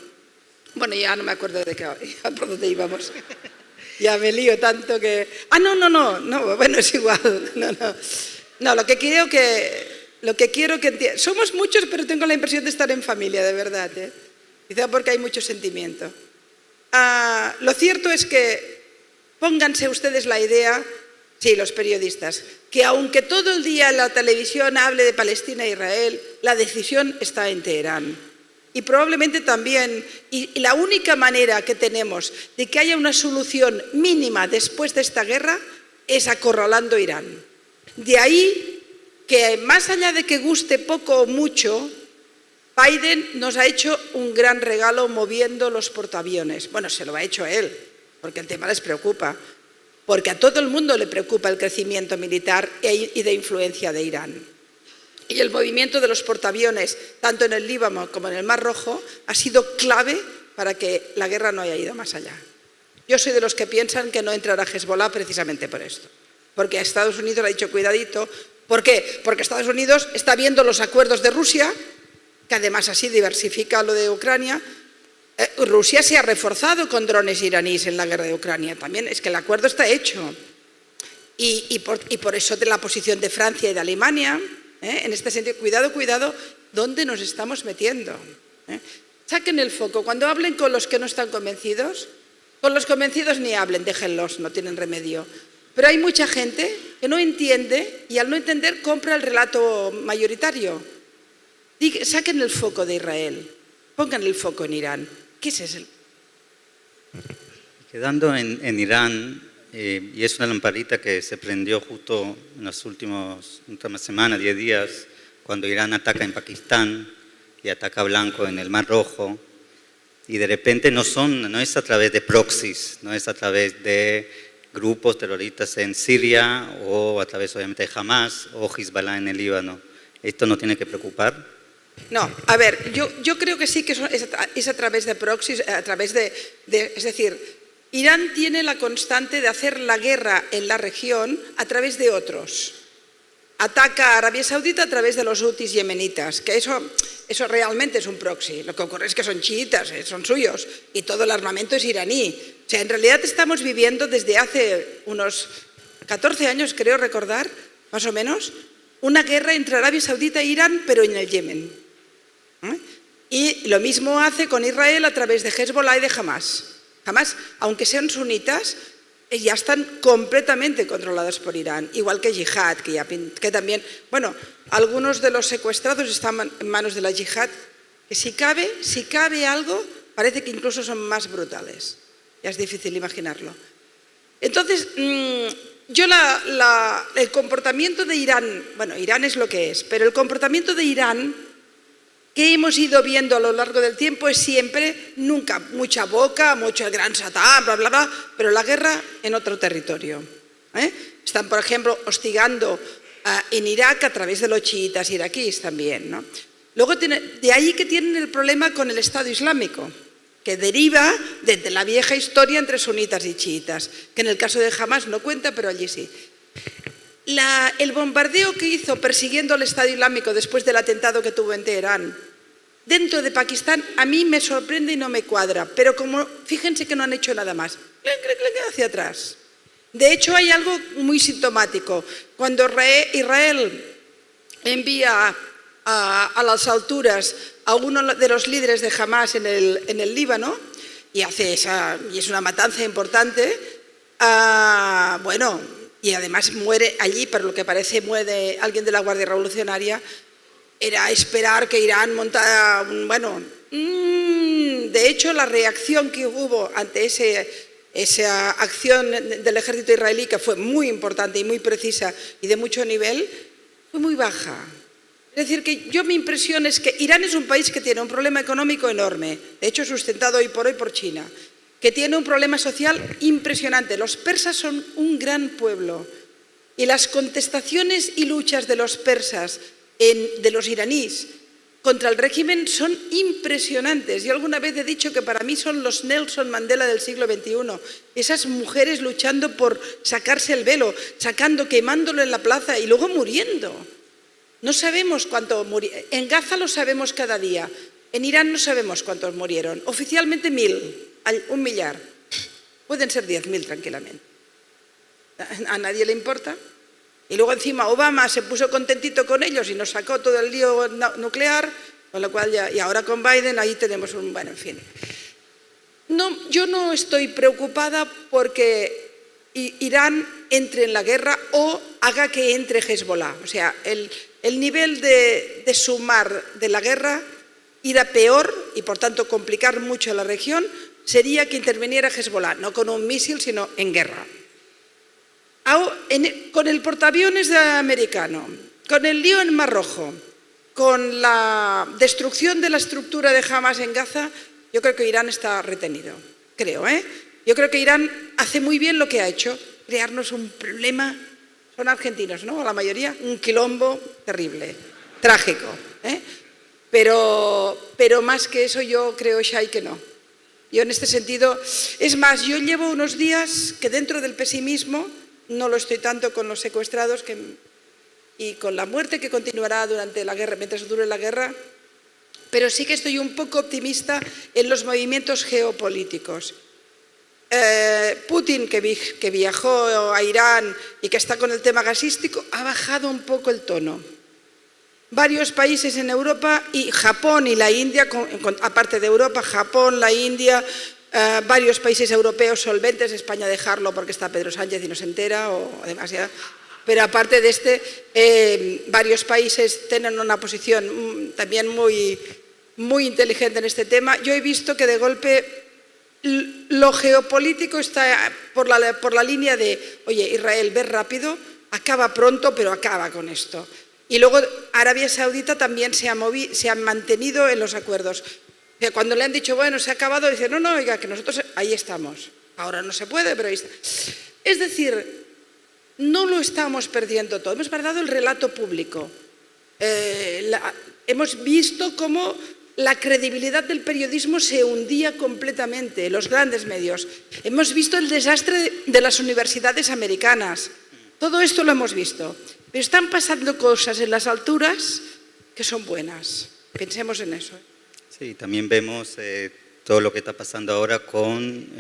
S2: Bueno, ya no me acuerdo de por dónde íbamos. Ya me lío tanto que... No, bueno, es igual. No, lo que quiero que entiendan... Somos muchos, pero tengo la impresión de estar en familia, de verdad, Quizá porque hay mucho sentimiento. Lo cierto es que pónganse ustedes la idea, sí, los periodistas, que aunque todo el día la televisión hable de Palestina e Israel, la decisión está en Teherán. Y probablemente también, y la única manera que tenemos de que haya una solución mínima después de esta guerra es acorralando Irán. De ahí que, más allá de que guste poco o mucho, Biden nos ha hecho un gran regalo moviendo los portaaviones. Bueno, se lo ha hecho él, porque el tema les preocupa. Porque a todo el mundo le preocupa el crecimiento militar y de influencia de Irán. Y el movimiento de los portaaviones, tanto en el Líbano como en el Mar Rojo, ha sido clave para que la guerra no haya ido más allá. Yo soy de los que piensan que no entrará Hezbollah precisamente por esto. Porque a Estados Unidos le ha dicho cuidadito. ¿Por qué? Porque Estados Unidos está viendo los acuerdos de Rusia, que además así diversifica lo de Ucrania. Rusia se ha reforzado con drones iraníes en la guerra de Ucrania. También es que el acuerdo está hecho. Y por eso de la posición de Francia y de Alemania, en este sentido, cuidado, ¿dónde nos estamos metiendo? Saquen el foco. Cuando hablen con los que no están convencidos, con los convencidos ni hablen, déjenlos, no tienen remedio. Pero hay mucha gente que no entiende y al no entender compra el relato mayoritario. Saquen el foco de Israel, pongan el foco en Irán. ¿Qué es eso?
S3: Quedando en Irán, y es una lamparita que se prendió justo en las últimas semanas, 10 días, cuando Irán ataca en Pakistán y ataca a blanco en el Mar Rojo, y de repente no es a través de proxies, no es a través de grupos terroristas en Siria o a través obviamente de Hamas o Hezbollah en el Líbano. ¿Esto no tiene que preocupar?
S2: No, a ver, yo creo que sí que es a través de proxies, es decir, Irán tiene la constante de hacer la guerra en la región a través de otros. Ataca a Arabia Saudita a través de los hutis yemenitas, que eso realmente es un proxy. Lo que ocurre es que son chiitas, son suyos, y todo el armamento es iraní. O sea, en realidad estamos viviendo desde hace unos 14 años, creo recordar, más o menos, una guerra entre Arabia Saudita e Irán, pero en el Yemen. Y lo mismo hace con Israel a través de Hezbollah y de Hamas. Hamas, aunque sean sunitas, ya están completamente controlados por Irán, igual que Yihad, que también, bueno, algunos de los secuestrados están en manos de la Yihad, que si cabe algo, parece que incluso son más brutales. Ya es difícil imaginarlo. Entonces, yo el comportamiento de Irán, bueno, Irán es lo que es, pero el comportamiento de Irán que hemos ido viendo a lo largo del tiempo es siempre, nunca, mucha boca, mucho el gran satán, bla, bla, bla, pero la guerra en otro territorio. Están, por ejemplo, hostigando en Irak a través de los chiitas iraquíes también, ¿no? Luego, de ahí que tienen el problema con el Estado Islámico, que deriva de la vieja historia entre sunitas y chiitas, que en el caso de Hamas no cuenta, pero allí sí. El bombardeo que hizo persiguiendo al Estado Islámico después del atentado que tuvo en Teherán, dentro de Pakistán, a mí me sorprende y no me cuadra, pero fíjense que no han hecho nada más, hacia atrás. De hecho, hay algo muy sintomático. Cuando Israel envía a las alturas a uno de los líderes de Hamas en el Líbano, y es una matanza importante, bueno, y además muere allí, por lo que parece muere alguien de la Guardia Revolucionaria, era esperar que Irán montara de hecho la reacción que hubo ante esa acción del ejército israelí, que fue muy importante y muy precisa y de mucho nivel, fue muy baja. Es decir, que mi impresión es que Irán es un país que tiene un problema económico enorme, de hecho sustentado hoy por China, que tiene un problema social impresionante. Los persas son un gran pueblo y las contestaciones y luchas de los persas, de los iraníes, contra el régimen son impresionantes. Yo alguna vez he dicho que para mí son los Nelson Mandela del siglo XXI. Esas mujeres luchando por sacarse el velo, quemándolo en la plaza y luego muriendo. No sabemos cuánto murieron. En Gaza lo sabemos cada día. En Irán no sabemos cuántos murieron. Oficialmente 1.000, 1 millar. Pueden ser 10.000 tranquilamente. A nadie le importa. Y luego encima Obama se puso contentito con ellos y nos sacó todo el lío nuclear, con lo cual y ahora con Biden ahí tenemos en fin. No, yo no estoy preocupada porque Irán entre en la guerra o haga que entre Hezbollah. O sea, el nivel de sumar de la guerra irá peor y por tanto complicar mucho la región sería que interviniera Hezbollah, no con un misil sino en guerra. Con el portaaviones americano, con el lío en Mar Rojo, con la destrucción de la estructura de Hamas en Gaza, yo creo que Irán está retenido, Yo creo que Irán hace muy bien lo que ha hecho, crearnos un problema, son argentinos, ¿no? La mayoría, un quilombo terrible, trágico, Pero más que eso yo creo, Shai, que no. Yo en este sentido, es más, yo llevo unos días que dentro del pesimismo, no lo estoy tanto con los secuestrados y con la muerte que continuará durante la guerra, mientras dure la guerra, pero sí que estoy un poco optimista en los movimientos geopolíticos. Putin, que viajó a Irán y que está con el tema gasístico, ha bajado un poco el tono. Varios países en Europa y Japón y la India, aparte de Europa, Japón, la India, varios países europeos solventes, España dejarlo porque está Pedro Sánchez y no se entera, o demasiado. Pero aparte de varios países tienen una posición también muy, muy inteligente en este tema. Yo he visto que de golpe lo geopolítico está por la línea de, oye, Israel, ve rápido, acaba pronto, pero acaba con esto. Y luego Arabia Saudita también se ha mantenido en los acuerdos. Cuando le han dicho, bueno, se ha acabado, dice, no, oiga, que nosotros ahí estamos. Ahora no se puede, pero ahí está. Es decir, no lo estamos perdiendo todo. Hemos perdido el relato público. Hemos visto cómo la credibilidad del periodismo se hundía completamente, los grandes medios. Hemos visto el desastre de las universidades americanas. Todo esto lo hemos visto. Pero están pasando cosas en las alturas que son buenas. Pensemos en eso.
S3: Sí, también vemos todo lo que está pasando ahora con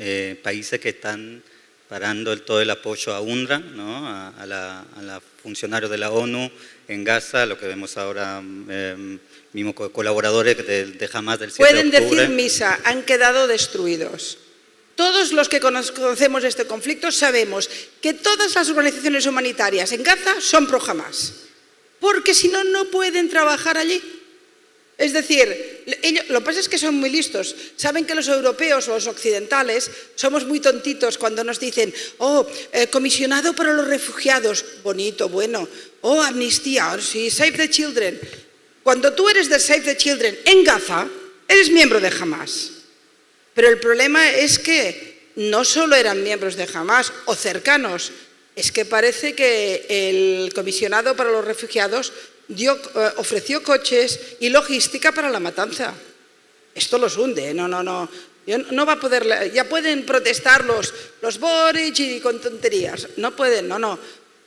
S3: países que están parando todo el apoyo a UNRWA, ¿no? a la funcionarios de la ONU en Gaza, lo que vemos ahora, mismos colaboradores de Hamas del 7 de octubre.
S2: Pueden decir misa, han quedado destruidos. Todos los que conocemos este conflicto sabemos que todas las organizaciones humanitarias en Gaza son pro Hamas, porque si no, no pueden trabajar allí. Es decir, lo que pasa es que son muy listos. Saben que los europeos o los occidentales somos muy tontitos cuando nos dicen, comisionado para los refugiados, bonito, bueno, amnistía, sí, Save the Children. Cuando tú eres de Save the Children en Gaza, eres miembro de Hamas. Pero el problema es que no solo eran miembros de Hamas o cercanos, es que parece que el comisionado para los refugiados ofreció coches y logística para la matanza. Esto los hunde, no va a poder, ya pueden protestar los Boric y con tonterías, no pueden, no.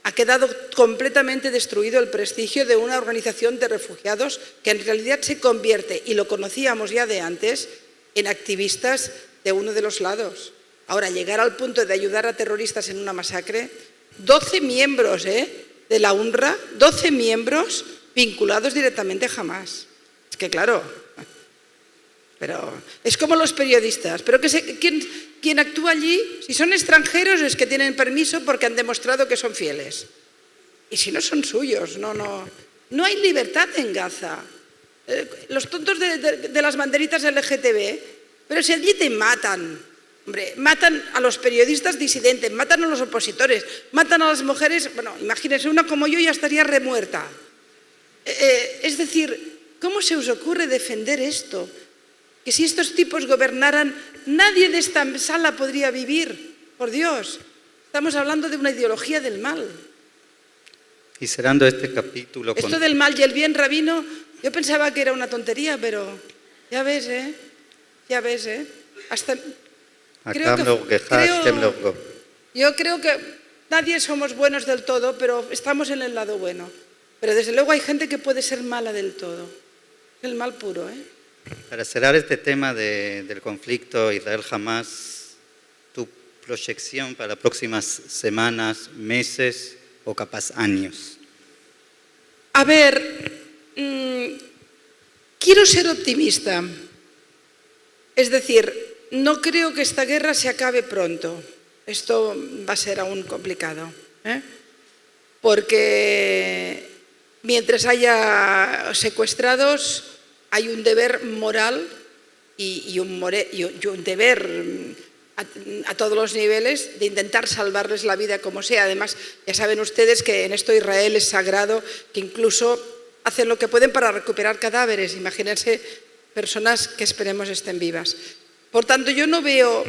S2: Ha quedado completamente destruido el prestigio de una organización de refugiados que en realidad se convierte, y lo conocíamos ya de antes, en activistas de uno de los lados. Ahora, llegar al punto de ayudar a terroristas en una masacre, 12 miembros de la UNRWA, 12 miembros vinculados directamente a Hamas. Es que claro, Pero es como los periodistas. Pero ¿quién actúa allí? Si son extranjeros es que tienen permiso porque han demostrado que son fieles. Y si no, son suyos. No hay libertad en Gaza. Los tontos de las banderitas LGTB, pero si allí te matan, hombre, matan a los periodistas disidentes, matan a los opositores, matan a las mujeres, bueno, imagínense, una como yo ya estaría remuerta. Es decir, ¿cómo se os ocurre defender esto? Que si estos tipos gobernaran, nadie de esta sala podría vivir. Por Dios, estamos hablando de una ideología del mal.
S3: Y cerrando este capítulo...
S2: Esto del mal y el bien, rabino, yo pensaba que era una tontería, pero ya ves, ¿eh? Ya ves, ¿eh? Hasta... Yo creo que nadie somos buenos del todo, pero estamos en el lado bueno. Pero desde luego hay gente que puede ser mala del todo. El mal puro, ¿eh?
S3: Para cerrar este tema del conflicto Israel-Hamás, tu proyección para las próximas semanas, meses o capaz años.
S2: A ver, quiero ser optimista. Es decir, no creo que esta guerra se acabe pronto. Esto va a ser aún complicado, ¿eh? Porque mientras haya secuestrados, hay un deber moral y un deber a todos los niveles de intentar salvarles la vida como sea. Además, ya saben ustedes que en esto Israel es sagrado, que incluso hacen lo que pueden para recuperar cadáveres. Imagínense personas que esperemos estén vivas. Por tanto, yo no veo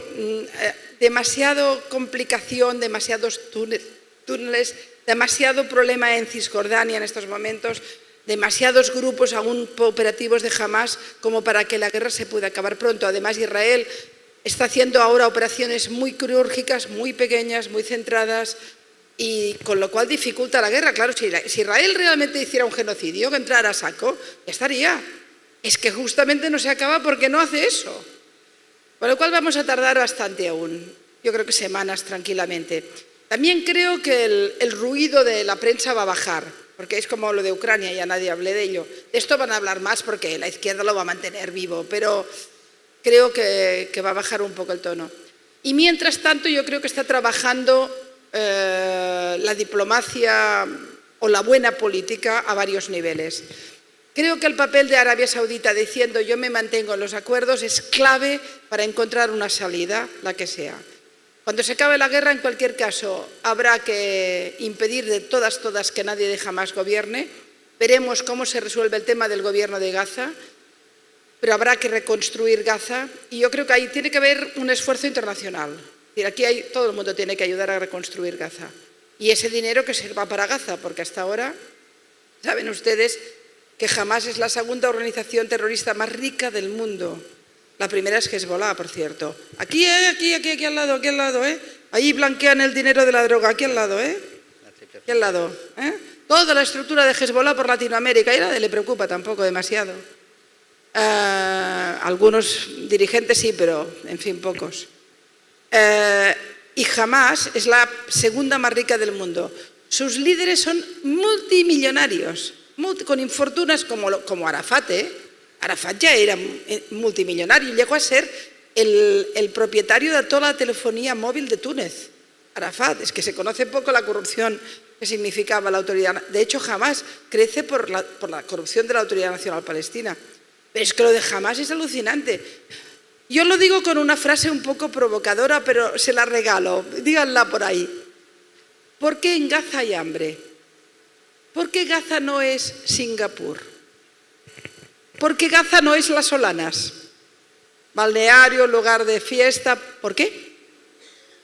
S2: demasiado complicación, demasiados túneles, demasiado problema en Cisjordania en estos momentos, demasiados grupos aún operativos de Hamás como para que la guerra se pueda acabar pronto. Además, Israel está haciendo ahora operaciones muy quirúrgicas, muy pequeñas, muy centradas, y con lo cual dificulta la guerra. Claro, si Israel realmente hiciera un genocidio, que entrara a saco, ya estaría. Es que justamente no se acaba porque no hace eso. Con lo cual vamos a tardar bastante aún, yo creo que semanas tranquilamente. También creo que el ruido de la prensa va a bajar, porque es como lo de Ucrania, ya nadie hable de ello. De esto van a hablar más porque la izquierda lo va a mantener vivo, pero creo que va a bajar un poco el tono. Y mientras tanto yo creo que está trabajando la diplomacia o la buena política a varios niveles. Creo que el papel de Arabia Saudita diciendo yo me mantengo en los acuerdos es clave para encontrar una salida, la que sea. Cuando se acabe la guerra, en cualquier caso, habrá que impedir de todas que nadie de Hamás gobierne. Veremos cómo se resuelve el tema del gobierno de Gaza, pero habrá que reconstruir Gaza y yo creo que ahí tiene que haber un esfuerzo internacional. Es decir, aquí todo el mundo tiene que ayudar a reconstruir Gaza. Y ese dinero que sirva para Gaza, porque hasta ahora, saben ustedes que Hamás es la segunda organización terrorista más rica del mundo. La primera es Hezbollah, por cierto. Aquí al lado, ¿eh? Ahí blanquean el dinero de la droga, aquí al lado, ¿eh? Aquí al lado, ¿eh? Toda la estructura de Hezbollah por Latinoamérica, y a nadie le preocupa tampoco demasiado. Algunos dirigentes sí, pero en fin, pocos. Y Hamás es la segunda más rica del mundo. Sus líderes son multimillonarios, con infortunas como Arafat, ¿eh? Arafat ya era multimillonario, llegó a ser el propietario de toda la telefonía móvil de Túnez. Arafat, es que se conoce poco la corrupción que significaba la autoridad. De hecho, Hamás crece por la corrupción de la Autoridad Nacional Palestina. Pero es que lo de Hamás es alucinante. Yo lo digo con una frase un poco provocadora, pero se la regalo. Díganla por ahí. ¿Por qué en Gaza hay hambre? ¿Por qué Gaza no es Singapur? ¿Por qué Gaza no es Las Solanas? Balneario, lugar de fiesta. ¿Por qué?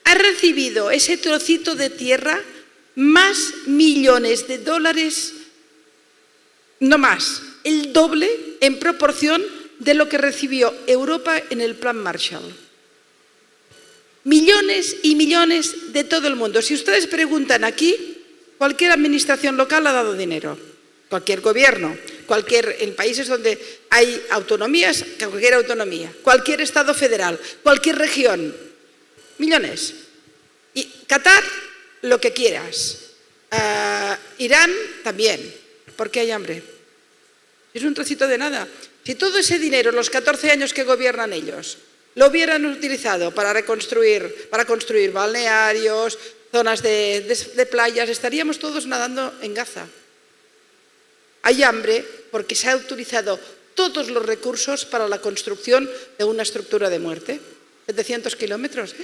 S2: Ha recibido ese trocito de tierra más millones de dólares, no más, el doble en proporción de lo que recibió Europa en el Plan Marshall. Millones y millones de todo el mundo. Si ustedes preguntan aquí, cualquier administración local ha dado dinero, cualquier gobierno, en países donde hay autonomías, cualquier autonomía, cualquier estado federal, cualquier región, millones. Y Qatar, lo que quieras. Irán, también. ¿Por qué hay hambre? Es un trocito de nada. Si todo ese dinero, los 14 años que gobiernan ellos, lo hubieran utilizado para construir balnearios, zonas de playas, estaríamos todos nadando en Gaza. Hay hambre porque se han utilizado todos los recursos para la construcción de una estructura de muerte. 700 kilómetros,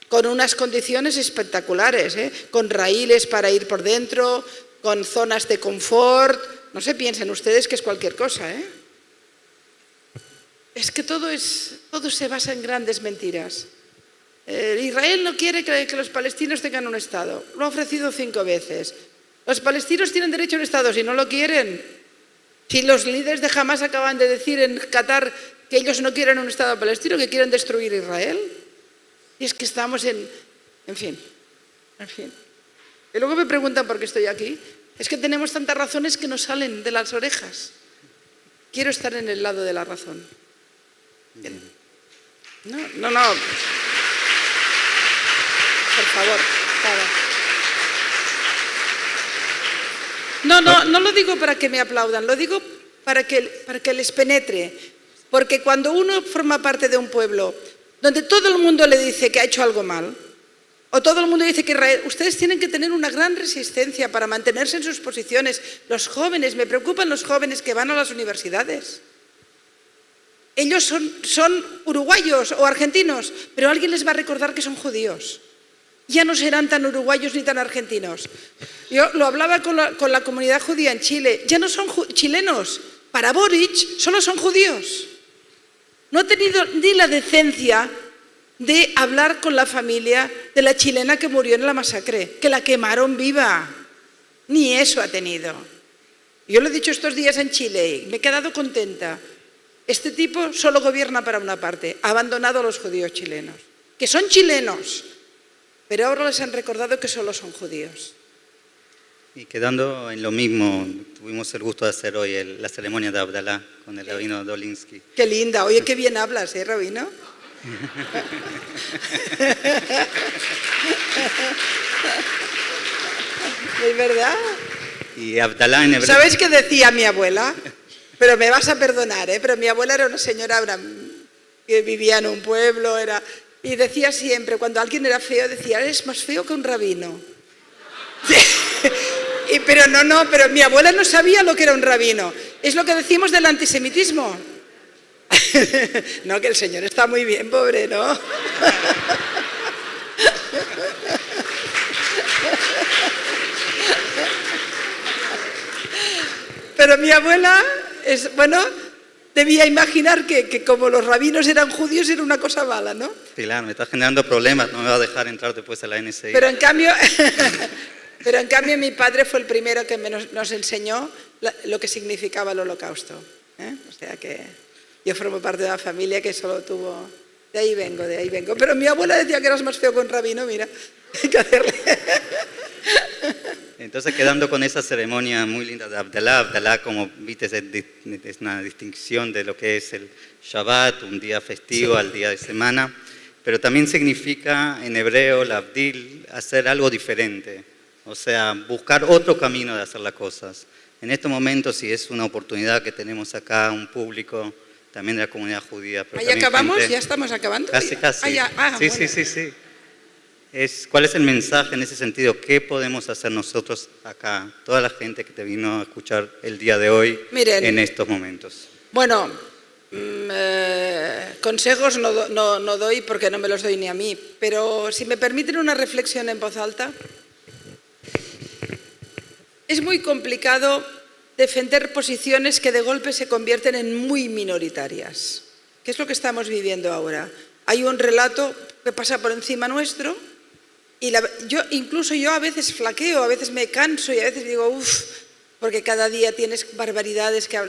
S2: con unas condiciones espectaculares, con raíles para ir por dentro, con zonas de confort. No se piensen ustedes que es cualquier cosa. Es que todo se basa en grandes mentiras. Israel no quiere que los palestinos tengan un Estado. Lo ha ofrecido 5 veces. Los palestinos tienen derecho a un Estado si no lo quieren. Si los líderes de Hamas acaban de decir en Qatar que ellos no quieren un Estado palestino, que quieren destruir Israel. Y es que estamos en fin. Y luego me preguntan por qué estoy aquí. Es que tenemos tantas razones que nos salen de las orejas. Quiero estar en el lado de la razón. No. Por favor, para. No lo digo para que me aplaudan, lo digo para que les penetre. Porque cuando uno forma parte de un pueblo donde todo el mundo le dice que ha hecho algo mal, o todo el mundo dice que Israel, ustedes tienen que tener una gran resistencia para mantenerse en sus posiciones. Los jóvenes, me preocupan los jóvenes que van a las universidades. Ellos son uruguayos o argentinos, pero alguien les va a recordar que son judíos. Ya no serán tan uruguayos ni tan argentinos. Yo lo hablaba con la comunidad judía en Chile. Ya no son chilenos. Para Boric solo son judíos. No ha tenido ni la decencia de hablar con la familia de la chilena que murió en la masacre, que la quemaron viva. Ni eso ha tenido. Yo lo he dicho estos días en Chile y me he quedado contenta. Este tipo solo gobierna para una parte, ha abandonado a los judíos chilenos, que son chilenos, pero ahora les han recordado que solo son judíos.
S3: Y quedando en lo mismo, tuvimos el gusto de hacer hoy la ceremonia de Abdalá con el rabino Dolinsky.
S2: Qué linda, oye, qué bien hablas, rabino. ¿Es verdad?
S3: Y Abdalá en hebreo.
S2: ¿Sabes qué decía mi abuela? Pero me vas a perdonar, pero mi abuela era una señora que vivía en un pueblo, y decía siempre, cuando alguien era feo, decía, eres más feo que un rabino. Pero mi abuela no sabía lo que era un rabino. Es lo que decimos del antisemitismo. No, que el señor está muy bien, pobre, ¿no? Pero mi abuela, debía imaginar que como los rabinos eran judíos era una cosa mala, ¿no?
S3: Claro, me está generando problemas, no me va a dejar entrar después a la NSI.
S2: Pero en cambio mi padre fue el primero que nos enseñó lo que significaba el Holocausto. O sea que yo formo parte de una familia que solo tuvo... De ahí vengo. Pero mi abuela decía que eras más feo que un rabino, mira, hay que hacerle...
S3: Entonces, quedando con esa ceremonia muy linda de Abdalá, como viste, es una distinción de lo que es el Shabbat, un día festivo al día de semana, pero también significa en hebreo, la Abdil, hacer algo diferente, o sea, buscar otro camino de hacer las cosas. En estos momentos, si es una oportunidad que tenemos acá, un público también de la comunidad judía. Pero
S2: ¿ahí acabamos? ¿Ya estamos acabando?
S3: Casi.
S2: Bueno.
S3: Sí. ¿Cuál es el mensaje en ese sentido? ¿Qué podemos hacer nosotros acá? Toda la gente que te vino a escuchar el día de hoy.
S2: Miren,
S3: en estos momentos.
S2: Bueno, consejos no doy porque no me los doy ni a mí, pero si me permiten una reflexión en voz alta, es muy complicado defender posiciones que de golpe se convierten en muy minoritarias. ¿Qué es lo que estamos viviendo ahora? Hay un relato que pasa por encima nuestro y incluso yo a veces flaqueo, a veces me canso y a veces digo, porque cada día tienes barbaridades que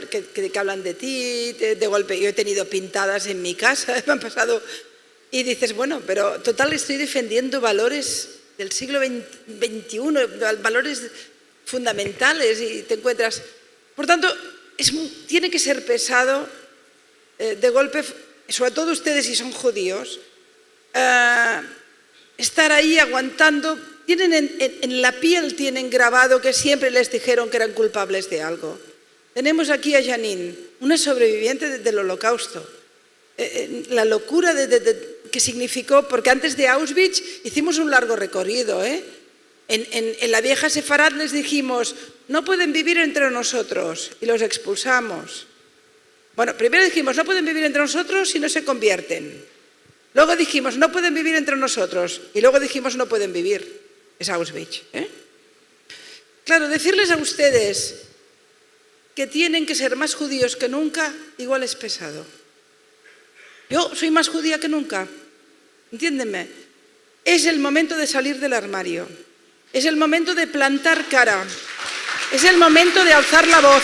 S2: hablan de ti, de golpe. Yo he tenido pintadas en mi casa, me han pasado, y dices, bueno, pero total estoy defendiendo valores del siglo XXI, valores fundamentales y te encuentras... Por tanto, tiene que ser pesado de golpe, sobre todo ustedes si son judíos, estar ahí aguantando. Tienen en la piel tienen grabado que siempre les dijeron que eran culpables de algo. Tenemos aquí a Janine, una sobreviviente del Holocausto. La locura que significó, porque antes de Auschwitz hicimos un largo recorrido. En la vieja Sefarad les dijimos, no pueden vivir entre nosotros, y los expulsamos. Bueno, primero dijimos, no pueden vivir entre nosotros si no se convierten. Luego dijimos, no pueden vivir entre nosotros, y luego dijimos, no pueden vivir. Es Auschwitz. Claro, decirles a ustedes que tienen que ser más judíos que nunca, igual es pesado. Yo soy más judía que nunca, entiéndeme. Es el momento de salir del armario, es el momento de plantar cara, es el momento de alzar la voz.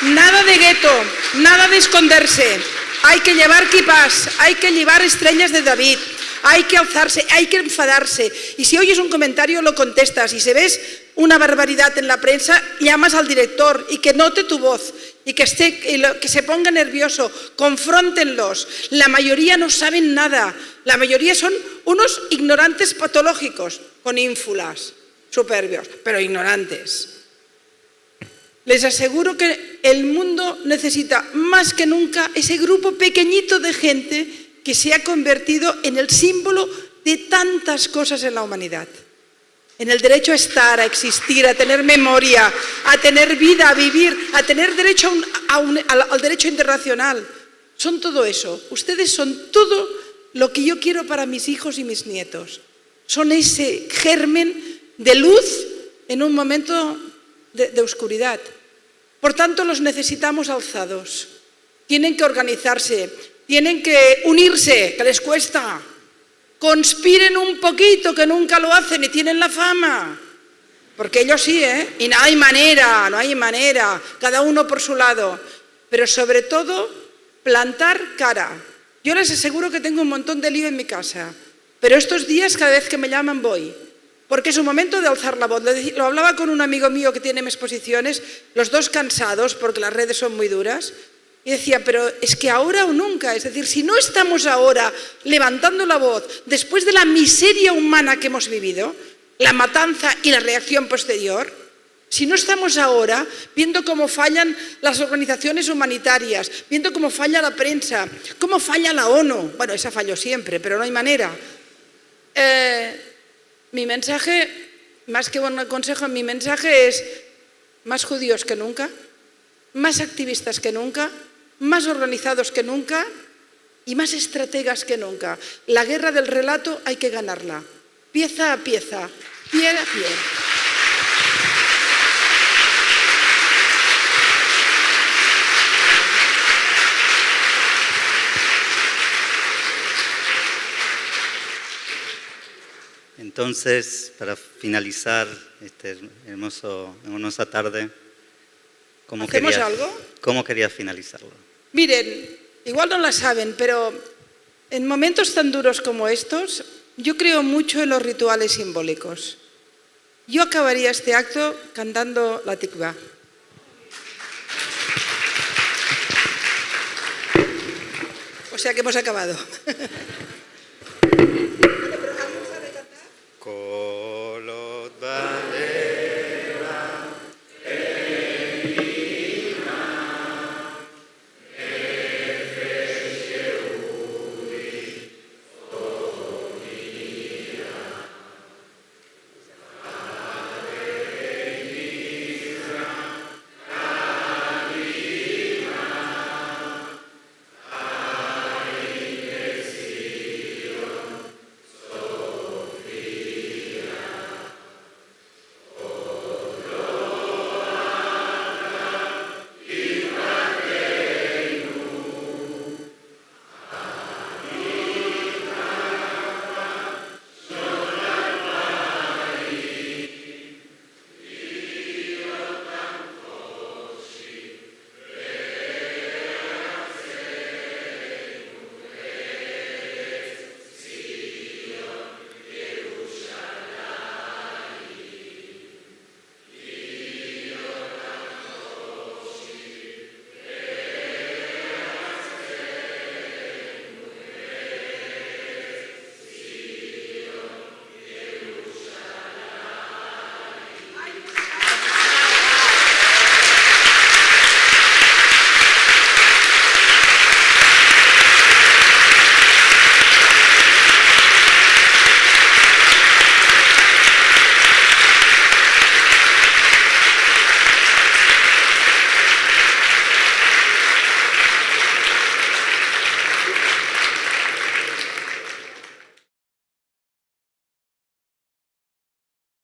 S2: Nada de gueto, nada de esconderse. Hay que llevar kipás, hay que llevar estrellas de David, hay que alzarse, hay que enfadarse. Y si oyes un comentario, lo contestas. Y si ves una barbaridad en la prensa, llamas al director y que note tu voz y que se ponga nervioso. Confróntenlos. La mayoría no saben nada. La mayoría son unos ignorantes patológicos, con ínfulas, soberbios, pero ignorantes. Les aseguro que el mundo necesita más que nunca ese grupo pequeñito de gente que se ha convertido en el símbolo de tantas cosas en la humanidad. En el derecho a estar, a existir, a tener memoria, a tener vida, a vivir, a tener derecho al derecho internacional. Son todo eso. Ustedes son todo lo que yo quiero para mis hijos y mis nietos. Son ese germen de luz en un momento de oscuridad. Por tanto, los necesitamos alzados. Tienen que organizarse, tienen que unirse, que les cuesta. Conspiren un poquito, que nunca lo hacen y tienen la fama. Porque ellos sí, y no hay manera, cada uno por su lado. Pero sobre todo, plantar cara. Yo les aseguro que tengo un montón de lío en mi casa, pero estos días cada vez que me llaman voy. Porque es un momento de alzar la voz. Lo hablaba con un amigo mío que tiene exposiciones, los dos cansados porque las redes son muy duras, y decía, pero es que ahora o nunca, es decir, si no estamos ahora levantando la voz después de la miseria humana que hemos vivido, la matanza y la reacción posterior, si no estamos ahora viendo cómo fallan las organizaciones humanitarias, viendo cómo falla la prensa, cómo falla la ONU, bueno, esa falló siempre, pero no hay manera. Mi mensaje, más que un consejo, mi mensaje es más judíos que nunca, más activistas que nunca, más organizados que nunca y más estrategas que nunca. La guerra del relato hay que ganarla, pieza a pieza, pie a pie.
S3: Entonces, para finalizar esta hermosa tarde, ¿cómo querías finalizarlo?
S2: Miren, igual no la saben, pero en momentos tan duros como estos, yo creo mucho en los rituales simbólicos. Yo acabaría este acto cantando la tikvá. O sea que hemos acabado.